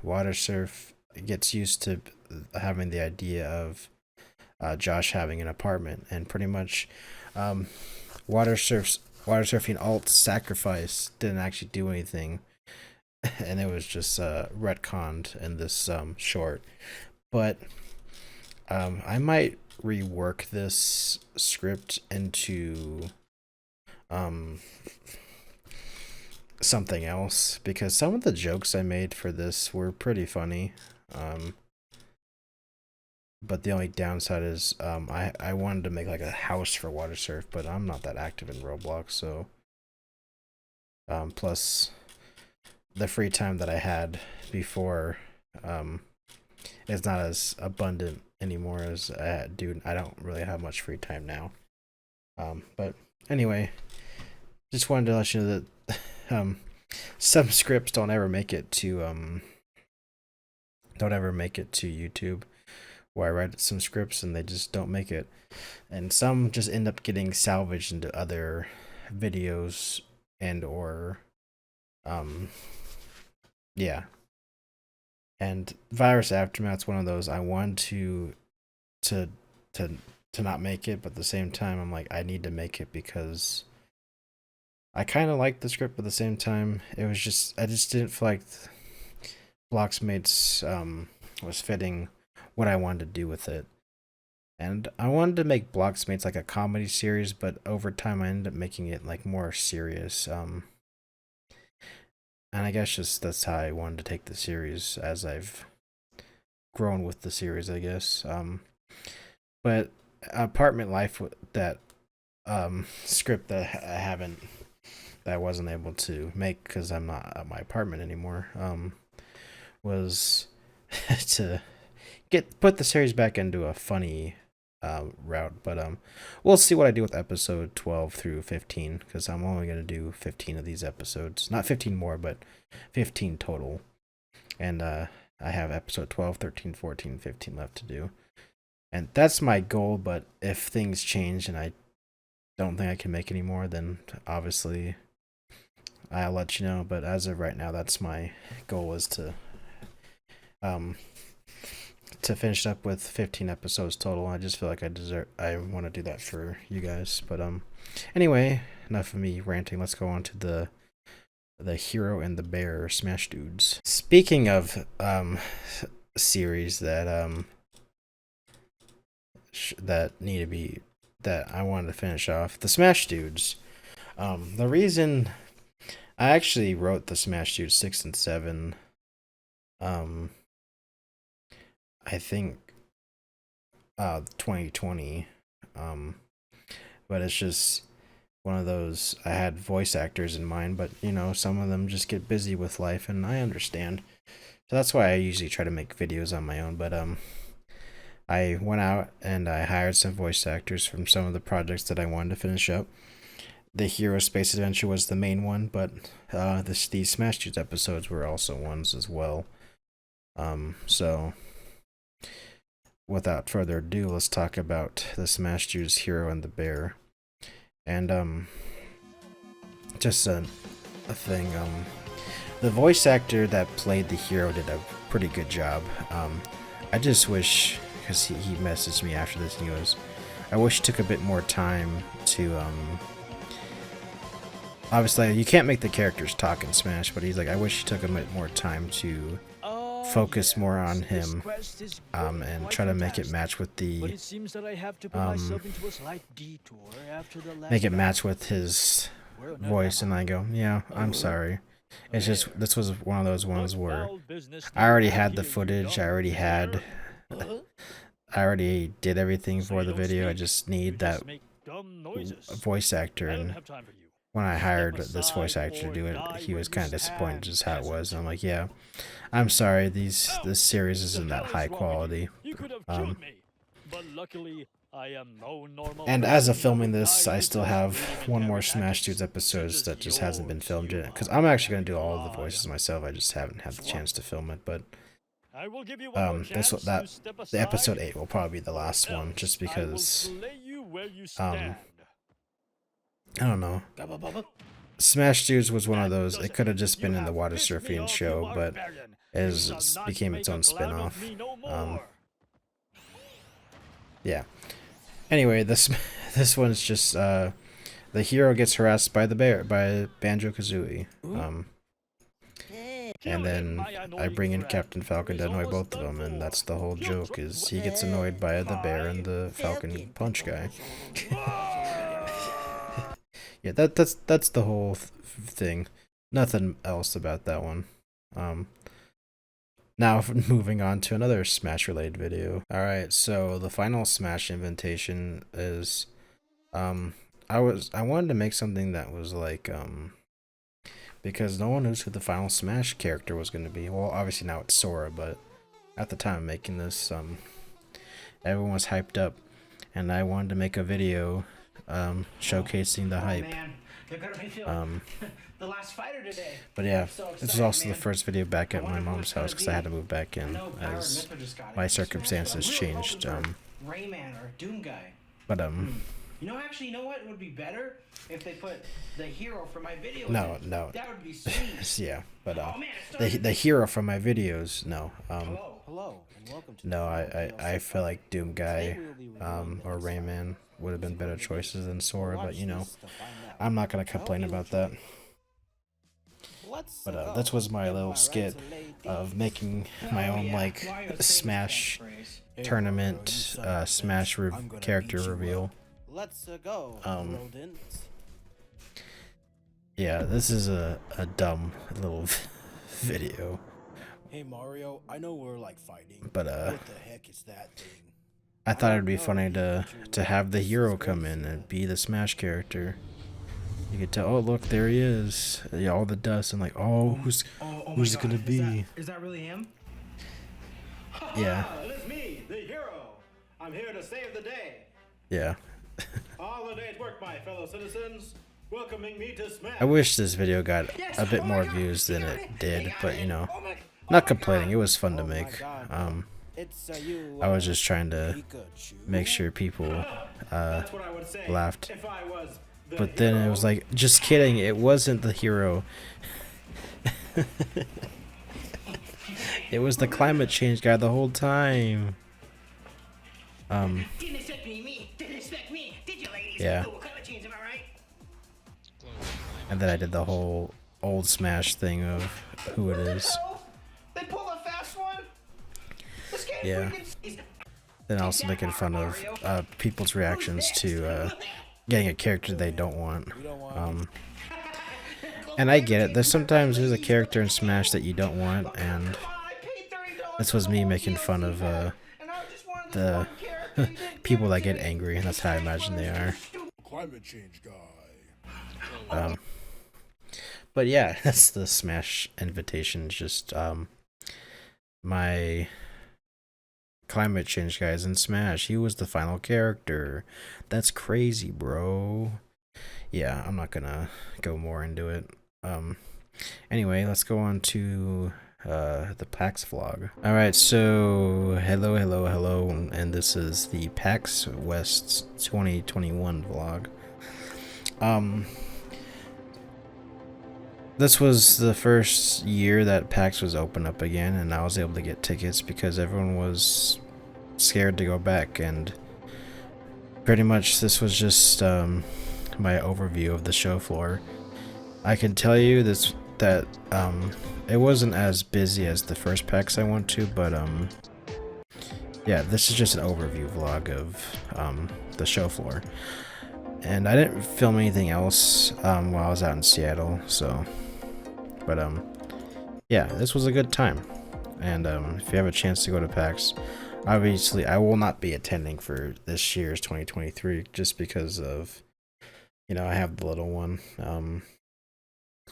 Watersurf gets used to having the idea of Josh having an apartment, and pretty much Watersurfing alt sacrifice didn't actually do anything, and it was just retconned in this short. But I might rework this script into something else, because some of the jokes I made for this were pretty funny. But the only downside is I wanted to make like a house for Watersurf, but I'm not that active in Roblox, so plus the free time that I had before is not as abundant anymore as I do. I don't really have much free time now. But anyway, just wanted to let you know that some scripts don't ever make it to YouTube, where I write some scripts and they just don't make it, and some just end up getting salvaged into other videos and or yeah. And Virus Aftermath's one of those. I wanted to not make it, but at the same time I'm like, I need to make it because I kind of like the script, but at the same time it was just, I just didn't feel like BLOXMates was fitting what I wanted to do with it. And I wanted to make BLOXMates like a comedy series, but over time I ended up making it like more serious. And I guess just that's how I wanted to take the series as I've grown with the series, I guess. But apartment life that script that I wasn't able to make because I'm not at my apartment anymore. Was to put the series back into a funny route, but we'll see what I do with episode 12 through 15 because I'm only gonna do 15 of these episodes, not 15 more, but 15 total, and I have episode 12, 13, 14, 15 left to do, and that's my goal. But if things change and I don't think I can make any more, then obviously I'll let you know. But as of right now, that's my goal, is to finish up with 15 episodes total. I just feel like I want to do that for you guys. But anyway, enough of me ranting. Let's go on to the Hero and the Bear Smash Dudes. Speaking of series that that I wanted to finish off, the Smash Dudes. The reason I actually wrote the Smash Dudes 6 and 7, I think 2020, but it's just one of those. I had voice actors in mind, but you know, some of them just get busy with life, and I understand. So that's why I usually try to make videos on my own. But I went out and I hired some voice actors from some of the projects that I wanted to finish up. The Hero Space Adventure was the main one, but these Smash Dudes episodes were also ones as well. So without further ado, let's talk about the Smash Dudes Hero and the Bear. And just a thing, the voice actor that played the hero did a pretty good job. I just wish, because he messaged me after this and he goes, I wish he took a bit more time to obviously you can't make the characters talk in Smash, but he's like, I wish he took a bit more time to focus more on him, and try to make it match with the make it match with his voice. And I go, yeah, I'm sorry. It's just, this was one of those ones where I already had the footage, I already did everything for the video. I just need that voice actor, and when I hired this voice actor to do it, he was kind of disappointed just how it was. And I'm like, yeah, I'm sorry, this series isn't that high quality. And as of filming this, I still have one more Smash Dudes episode that just hasn't been filmed yet, because I'm actually going to do all of the voices myself. I just haven't had the chance to film it. But the episode 8 will probably be the last one, just because I don't know. Smash Dudes was one of those. It could have just been in the Watersurfing show, but it became its own spin-off. Yeah. Anyway, this one's just the hero gets harassed by Banjo-Kazooie. And then I bring in Captain Falcon to annoy both of them, and that's the whole joke, is he gets annoyed by the bear and the Falcon punch guy. Yeah, that's the whole thing. Nothing else about that one. Now moving on to another Smash related video. Alright, so the final Smash invitation is I wanted to make something that was like because no one knows who the final Smash character was going to be. Well, obviously now it's Sora, but at the time of making this, everyone was hyped up, and I wanted to make a video showcasing the hype. Man, they're gonna be filming the last fighter today. But yeah, So this was excited, also man. the first video back at I my wonder who mom's it's gonna house because I had to be. move back in I know Power as Mytho just got it. my Smash, circumstances I'm really changed. hoping for Rayman or Doom Guy. But You know, actually, you know what? It would be better if they put the hero from my videos. no, in. no. That would be sweet. Yeah, but Oh, man, it started. the hero from my videos, no. Hello. and welcome to No, the I feel like Doom Guy, Today we'll be reviewing or the Rayman would have been better choices than Sora, but you know, Watch this to find out. I'm not gonna I hope complain you about enjoy that. it. Let's But go. this was my little Alright, skit so ladies, of making my Oh, own yeah. like Mario's Smash famous catchphrase. hey, tournament, you son of a Smash bitch, I'm gonna character beat you reveal. up. Let's go, rodents. Yeah, this is a dumb little video, Hey Mario, I know we're like fighting. but What the heck is that thing? I thought it'd be funny to have the hero come in and be the Smash character. You could tell, oh look, there he is. Yeah, all the dust, and like, oh, who's it gonna be? Is that really him? Yeah. It's me, the hero. I'm here to save the day. Yeah. All the day's work, my fellow citizens. Welcoming me to Smash. I wish this video got a bit more views than it did, but you know, not complaining. It was fun to make. I was just trying to make sure people laughed. But then it was like, just kidding, it wasn't the hero. It was the climate change guy the whole time. Yeah. And then I did the whole old Smash thing of who it is. They pulled a fast one. Yeah. Then also making fun of people's reactions to getting a character they don't want. And I get it. There's a character in Smash that you don't want, and this was me making fun of the people that get angry, and that's how I imagine they are. Climate change guy. But yeah, that's the Smash invitation. Just my climate change guys in Smash. He was the final character. That's crazy, bro. Yeah, I'm not gonna go more into it. Anyway, let's go on to the PAX vlog. Alright, so hello, and this is the PAX West 2021 vlog. This was the first year that PAX was open up again, and I was able to get tickets because everyone was scared to go back, and pretty much this was just my overview of the show floor. I can tell you that it wasn't as busy as the first PAX I went to, but yeah, this is just an overview vlog of the show floor. And I didn't film anything else while I was out in Seattle, so, but yeah, this was a good time. And if you have a chance to go to PAX, obviously I will not be attending for this year's 2023 just because of, you know, I have the little one.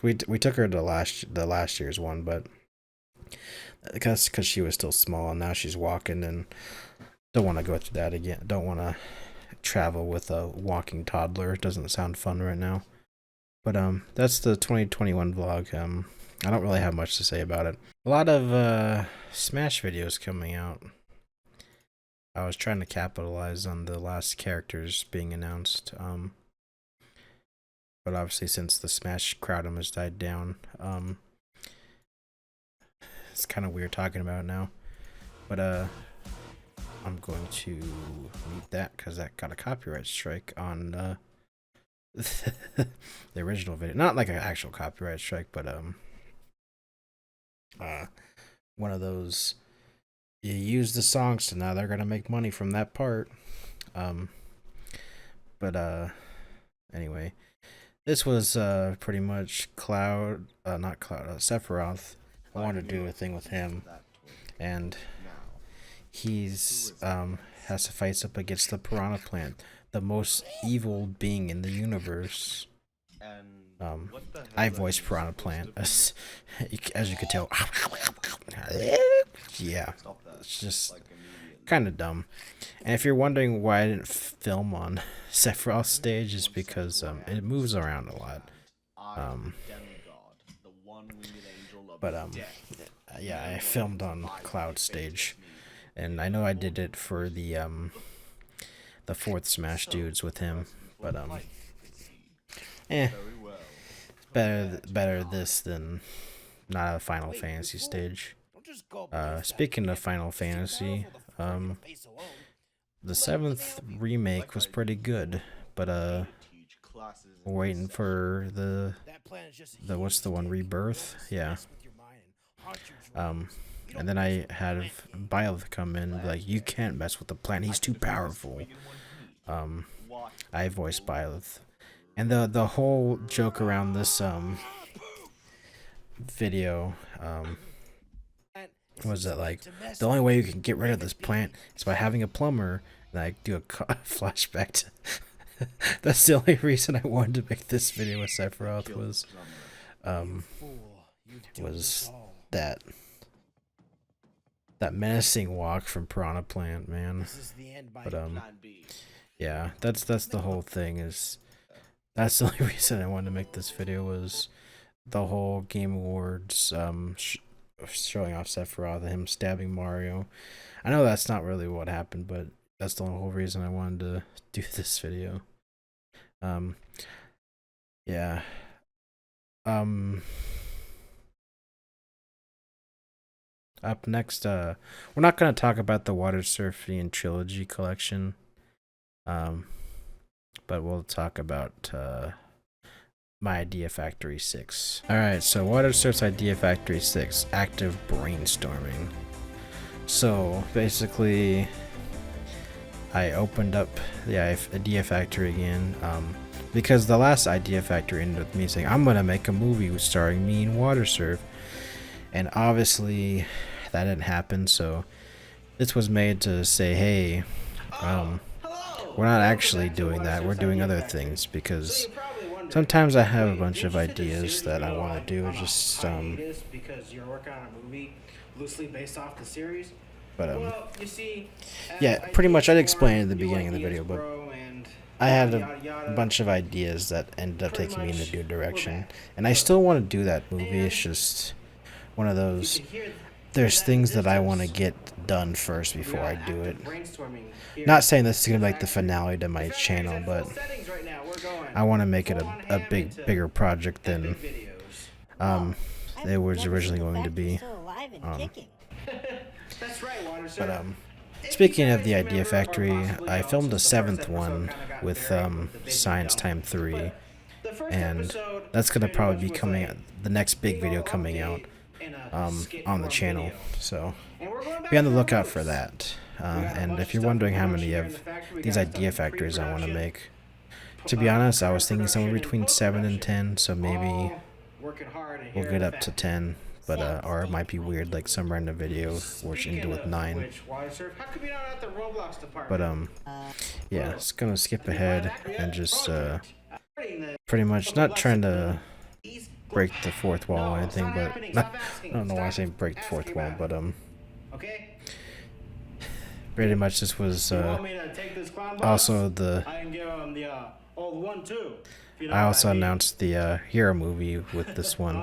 We took her to the last year's one, but because she was still small, and now she's walking, and don't want to go through that again. Don't want to travel with a walking toddler. It doesn't sound fun right now. But that's the 2021 vlog. I don't really have much to say about it. A lot of Smash videos coming out. I was trying to capitalize on the last characters being announced. But obviously, since the Smash crowdom has died down, it's kind of weird talking about it now. But I'm going to mute that because that got a copyright strike on the original video. Not like an actual copyright strike, but one of those, you use the song, so now they're gonna make money from that part. But anyway, this was pretty much Sephiroth. I wanted to do a thing with him, and he's has to fight up against the Piranha Plant, the most evil being in the universe. I voiced Piranha Plant, as you could tell. Yeah, it's just kind of dumb. And if you're wondering why I didn't film on Sephiroth's stage, is because it moves around a lot. But yeah, I filmed on Cloud's stage, and I know I did it for the fourth Smash dudes with him, but better this than not a Final Fantasy stage. Speaking of Final Fantasy, the 7th remake was pretty good, but we're waiting for the what's the one, Rebirth? Yeah. And then I had Byleth come in and be like, you can't mess with the plant, he's too powerful. I voiced Byleth. And the whole joke around this video was that like the only way you can get rid of this plant is by having a plumber. And I do a flashback to that's the only reason I wanted to make this video with Sephiroth was that menacing walk from Piranha Plant, man. But yeah, that's the whole thing. Is that's the only reason I wanted to make this video, was the whole Game Awards showing off Sephiroth and him stabbing Mario. I know that's not really what happened, but that's the whole reason I wanted to do this video. Yeah. Up next, we're not going to talk about the Watersurf trilogy collection, but we'll talk about my Idea Factory 6. Alright, so Watersurf's Idea Factory 6, active brainstorming. So basically, I opened up the Idea Factory again, because the last Idea Factory ended with me saying, I'm going to make a movie starring me and Watersurf. And obviously that didn't happen, so this was made to say, hey, we're not actually doing that, we're doing other things, because sometimes I have a bunch of ideas that I want to do, just because you're working on a movie loosely based off the series. But yeah, pretty much I'd explain at the beginning of the video, but I had a bunch of ideas that ended up taking me in a new direction, and I still want to do that movie. It's just one of those, there's things that I want to get done first before I do it. Not saying this is going to be like the finale to my channel, but I want to make it a bigger project than it was originally going to be. But speaking of the Idea Factory, I filmed a 7th one with Science Time 3, and that's going to probably be coming out, the next big video coming out on the channel, so be on the lookout for that. And if you're wondering how many of these Idea Factories I want to make, to be honest, I was thinking somewhere between 7 and 10, so maybe we'll get up to 10, but or it might be weird, like some random video which ended with 9. But yeah, it's gonna skip ahead and just pretty much not trying to break the fourth wall or anything, but I don't know why I say break the fourth wall, but pretty much this was also the I also announced the Hero movie with this one,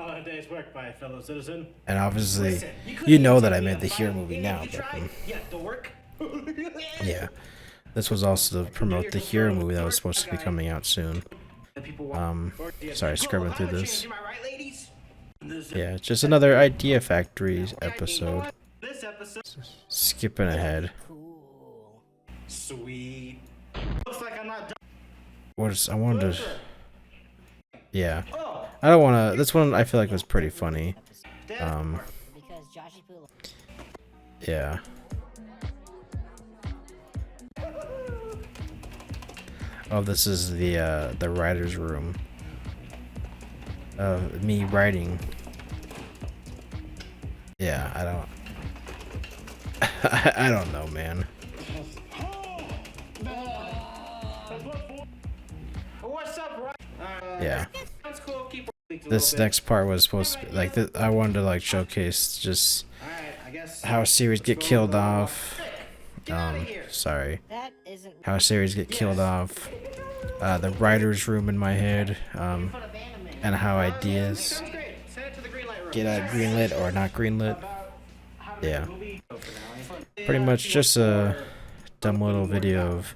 and obviously you know that I made the Hero movie now, but yeah, this was also to promote the Hero movie that was supposed to be coming out soon. Sorry, scrubbing through this. Yeah, it's just another Idea Factory episode. Skipping ahead. Sweet. Looks like I'm not done. I wanted to. Yeah, I don't want to. This one I feel like was pretty funny. Yeah. Oh, this is the writer's room. Me writing. Yeah, I don't know, man. Yeah. This next part was supposed to be like I wanted to like showcase just how series get killed off. Sorry. How series get killed off. The writer's room in my head. And how ideas get greenlit or not greenlit. Yeah. Pretty much just a dumb little video of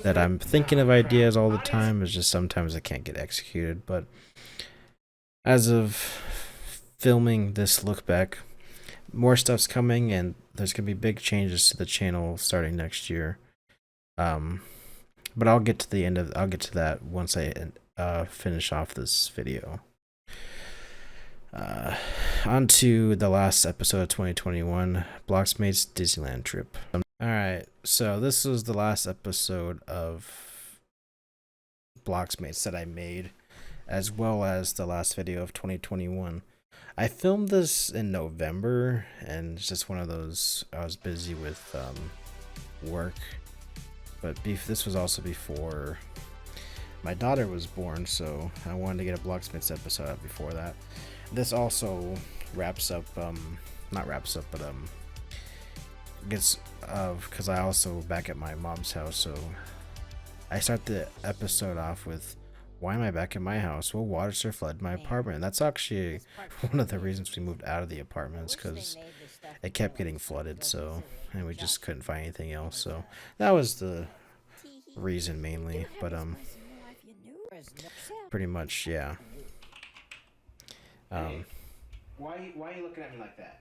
that I'm thinking of ideas all the time. It's just sometimes I can't get executed. But as of filming this look back, more stuff's coming, and there's gonna be big changes to the channel starting next year. But I'll get to that once I finish off this video. On to the last episode of 2021, BLOXMates Disneyland trip. Alright, so this was the last episode of BLOXMates that I made, as well as the last video of 2021. I filmed this in November, and it's just one of those, I was busy with work, but this was also before my daughter was born, so I wanted to get a BLOXMates episode out before that. This also wraps up, not wraps up, but gets, because I also back at my mom's house, so I start the episode off with, why am I back at my house? Well, Watersurf flooded my apartment. That's actually one of the reasons we moved out of the apartments, because it kept getting flooded, so, and we just couldn't find anything else, so that was the reason mainly, but pretty much, yeah. Hey, why are you looking at me like that?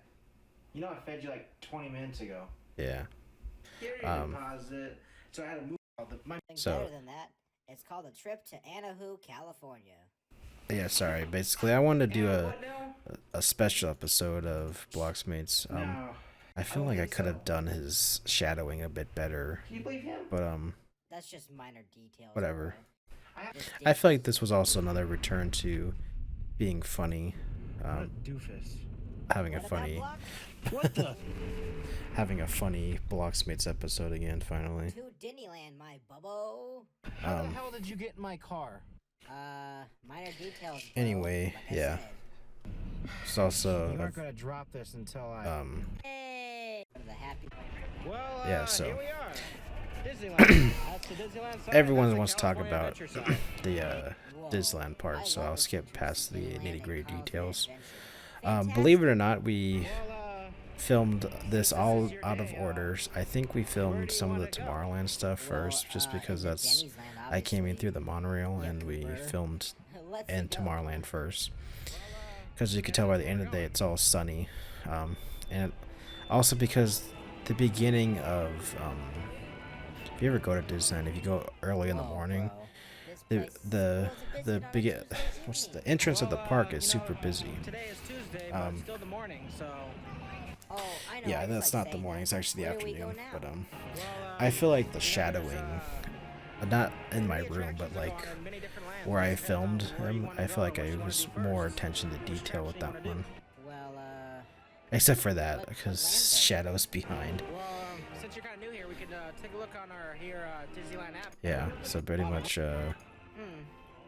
You know I fed you like 20 minutes ago. Yeah. Here you deposit. So I had to move all the money. So Better than that. It's called a trip to Anaheim, California. yeah, sorry. Basically, I wanted to do a special episode of BLOXMates. No. I feel like I could have done his shadowing a bit better, Can you believe him? but That's just minor details. whatever. bro. I feel like this was also another return to being funny, Doofus. having a funny, What the? having a funny BLOXMates episode again. Finally. To Disneyland, my bubbo. How the hell did you get in my car? Minor details. Bro. Anyway, Like I yeah. said. It's also You aren't gonna drop this until I. Hey. Go to the happy. Well, yeah, so- here we are. Disneyland. That's the Disneyland side, everyone that's the wants to talk California about Adventure side. the Whoa. Disneyland part, so I I'll love skip past the Disneyland and nitty-gritty Carl's details. Adventure. Believe it or not, we Well, filmed this all your out of day, orders. I think we filmed some of the Tomorrowland stuff first, just because that's I came in through the monorail and we filmed Let's in go. Tomorrowland first, because you could tell by the end of the day it's all sunny, and also because the beginning of if you ever go to Disneyland, if you go early in the Whoa, morning, bro. This the place the is big so what's busy. the entrance of the park is super you know, busy. Today is Tuesday, but it's still the morning, so. Oh, I know, Yeah, I just that's like not the saying morning, that. it's actually the Where do we go afternoon, now? but Well, I feel like the there's, shadowing, not in my many room, but attractions to go like on in many different lands. where I Depends on filmed where you him, wanna I feel go, like what I you wanna was do more first, attention to which detail with attraction that you wanna one. Well, Except for that, what because lands are shadows behind. Well, since you're kind of new here, we could take a look on our Disneyland app. Yeah, so pretty much, hmm.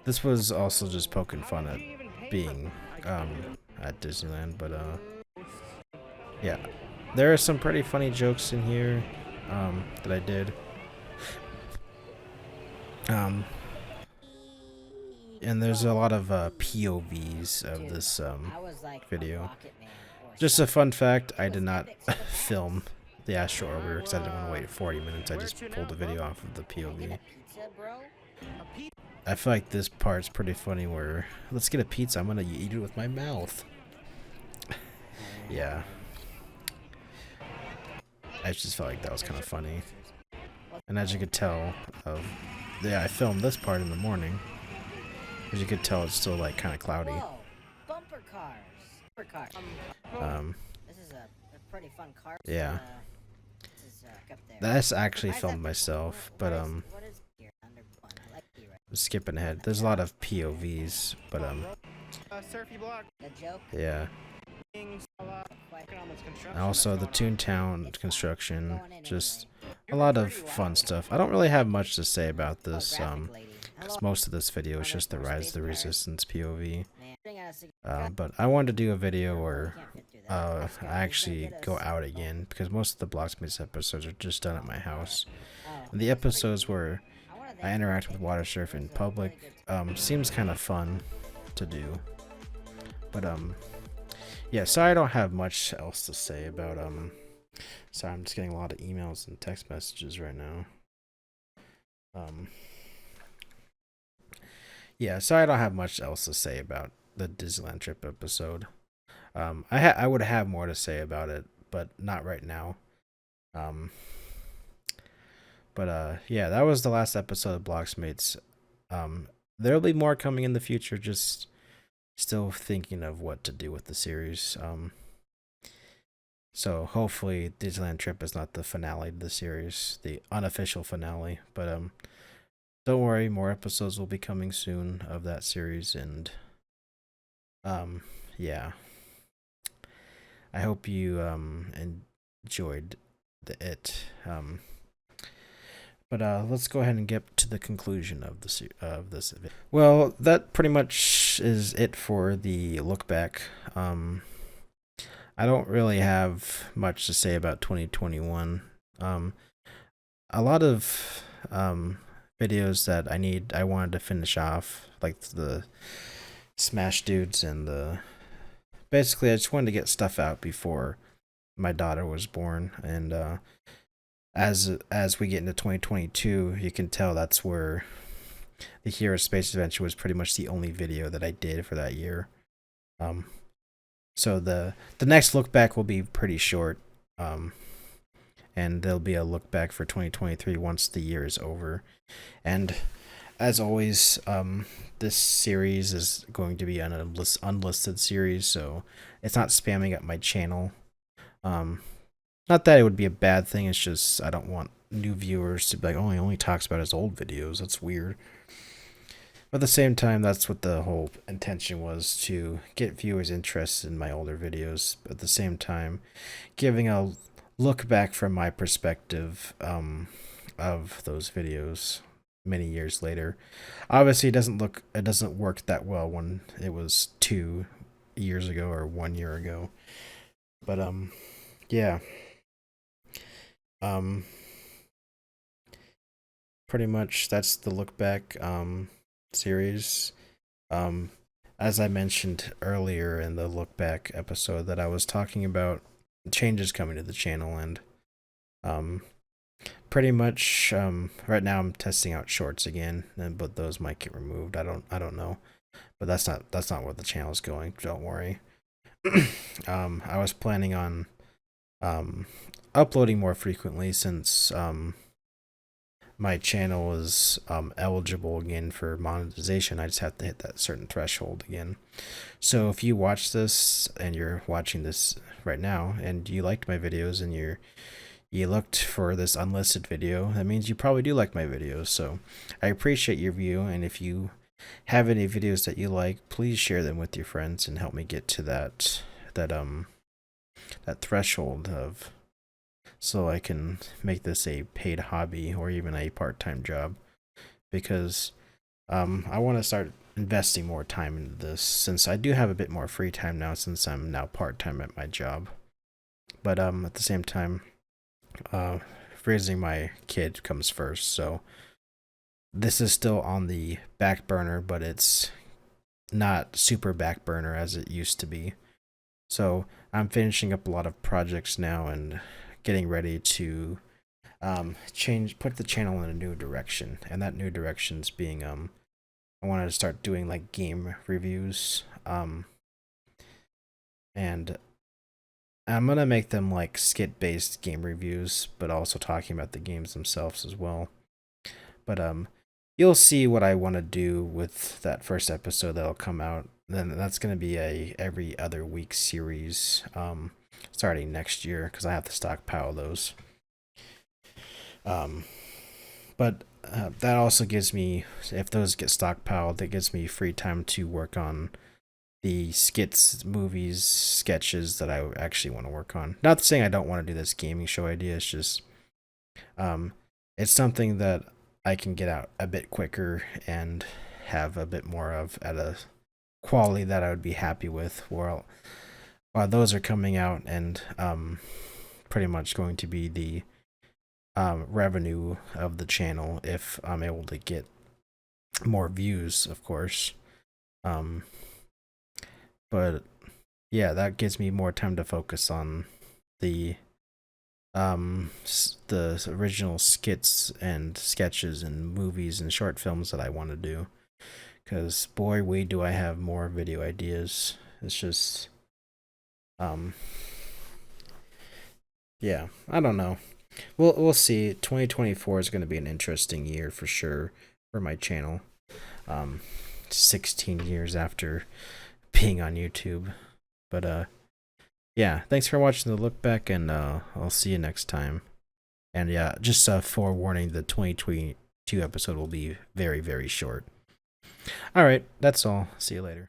this was also just poking fun at being, at Disneyland, but, yeah. There are some pretty funny jokes in here, that I did. And there's a lot of, POVs of this, I was like a video. Rocket Man or Just a fun fact, I did not film the Astro Orbiter because I didn't want to wait 40 minutes. I just pulled the video off of the POV. pizza, bro. I feel like this part's pretty funny where, let's get a pizza, I'm gonna eat it with my mouth. Yeah. I just felt like that was kind of funny. And as you could tell, yeah, I filmed this part in the morning. As you could tell, it's still like kind of cloudy. Whoa, bumper cars. Bumper cars. This is a pretty fun car. Yeah. This is up there. That's actually Why is filmed that- myself, what but is here under one? I like the right. skipping ahead. There's a lot of POVs, but Surfy block. The joke. yeah. Quite And also the Toontown construction, just a lot of fun stuff. I don't really have much to say about this, graphic lady. because most of this video is just the Rise of the Resistance POV. Man. But I wanted to do a video where Can't fit through that. I actually go out again, because most of the BLOXMates episodes are just done at my house. Oh, And the episodes where I wanna I thank interact with Watersurf in public seems kind of fun to do. But yeah, sorry I don't have much else to say about sorry, I'm just getting a lot of emails and text messages right now. Yeah, sorry I don't have much else to say about the Disneyland trip episode. I would have more to say about it, but not right now. But yeah, that was the last episode of BLOXMates. There'll be more coming in the future, just still thinking of what to do with the series. So hopefully Disneyland Trip is not the finale of the series, the unofficial finale, but don't worry, more episodes will be coming soon of that series, and yeah. I hope you enjoyed it. But let's go ahead and get to the conclusion of this video. Well, that pretty much is it for the look back. I don't really have much to say about 2021. A lot of videos that I wanted to finish off, like the Smash Dudes and basically I just wanted to get stuff out before my daughter was born, and as we get into 2022, you can tell that's where the Hero Space Adventure was pretty much the only video that I did for that year. So the next look back will be pretty short, and there'll be a look back for 2023 once the year is over. And as always, this series is going to be an unlisted series, so it's not spamming up my channel. Not that it would be a bad thing, it's just I don't want new viewers to be like, oh, he only talks about his old videos. That's weird. But at the same time, that's what the whole intention was, to get viewers interested in my older videos. But at the same time, giving a look back from my perspective of those videos many years later. Obviously, it doesn't work that well when it was 2 years ago or 1 year ago. But yeah. Pretty much that's the look back series. As I mentioned earlier in the look back episode, that I was talking about changes coming to the channel, and pretty much right now I'm testing out shorts again, but those might get removed. I don't know, but that's not where the channel is going. Don't worry. I was planning on uploading more frequently, since my channel is eligible again for monetization. I just have to hit that certain threshold again. So if you watch this, and you're watching this right now, and you liked my videos, and you looked for this unlisted video, that means you probably do like my videos. So I appreciate your view, and if you have any videos that you like, please share them with your friends and help me get to that threshold of, so I can make this a paid hobby or even a part-time job, because I want to start investing more time into this, since I do have a bit more free time now, since I'm now part-time at my job. But at the same time, raising my kid comes first, so this is still on the back burner, but it's not super back burner as it used to be. So I'm finishing up a lot of projects now and getting ready to put the channel in a new direction, and that new direction's being I wanted to start doing like game reviews, and I'm gonna make them like skit based game reviews, but also talking about the games themselves as well. But you'll see what I want to do with that first episode that'll come out. Then that's going to be a every other week series starting next year, because I have to stockpile those. But that also gives me, if those get stockpiled, that gives me free time to work on the skits, movies, sketches that I actually want to work on. Not saying I don't want to do this gaming show idea, it's just it's something that I can get out a bit quicker and have a bit more of at a quality that I would be happy with, while those are coming out, and pretty much going to be the revenue of the channel if I'm able to get more views, of course. But yeah, that gives me more time to focus on the original skits and sketches and movies and short films that I want to do, because boy, do I have more video ideas. It's just yeah, I don't know. We'll see. 2024 is going to be an interesting year for sure for my channel. 16 years after being on YouTube. But yeah, thanks for watching the look back, and I'll see you next time. And yeah, just forewarning, the 2022 episode will be very, very short. All right, that's all. See you later.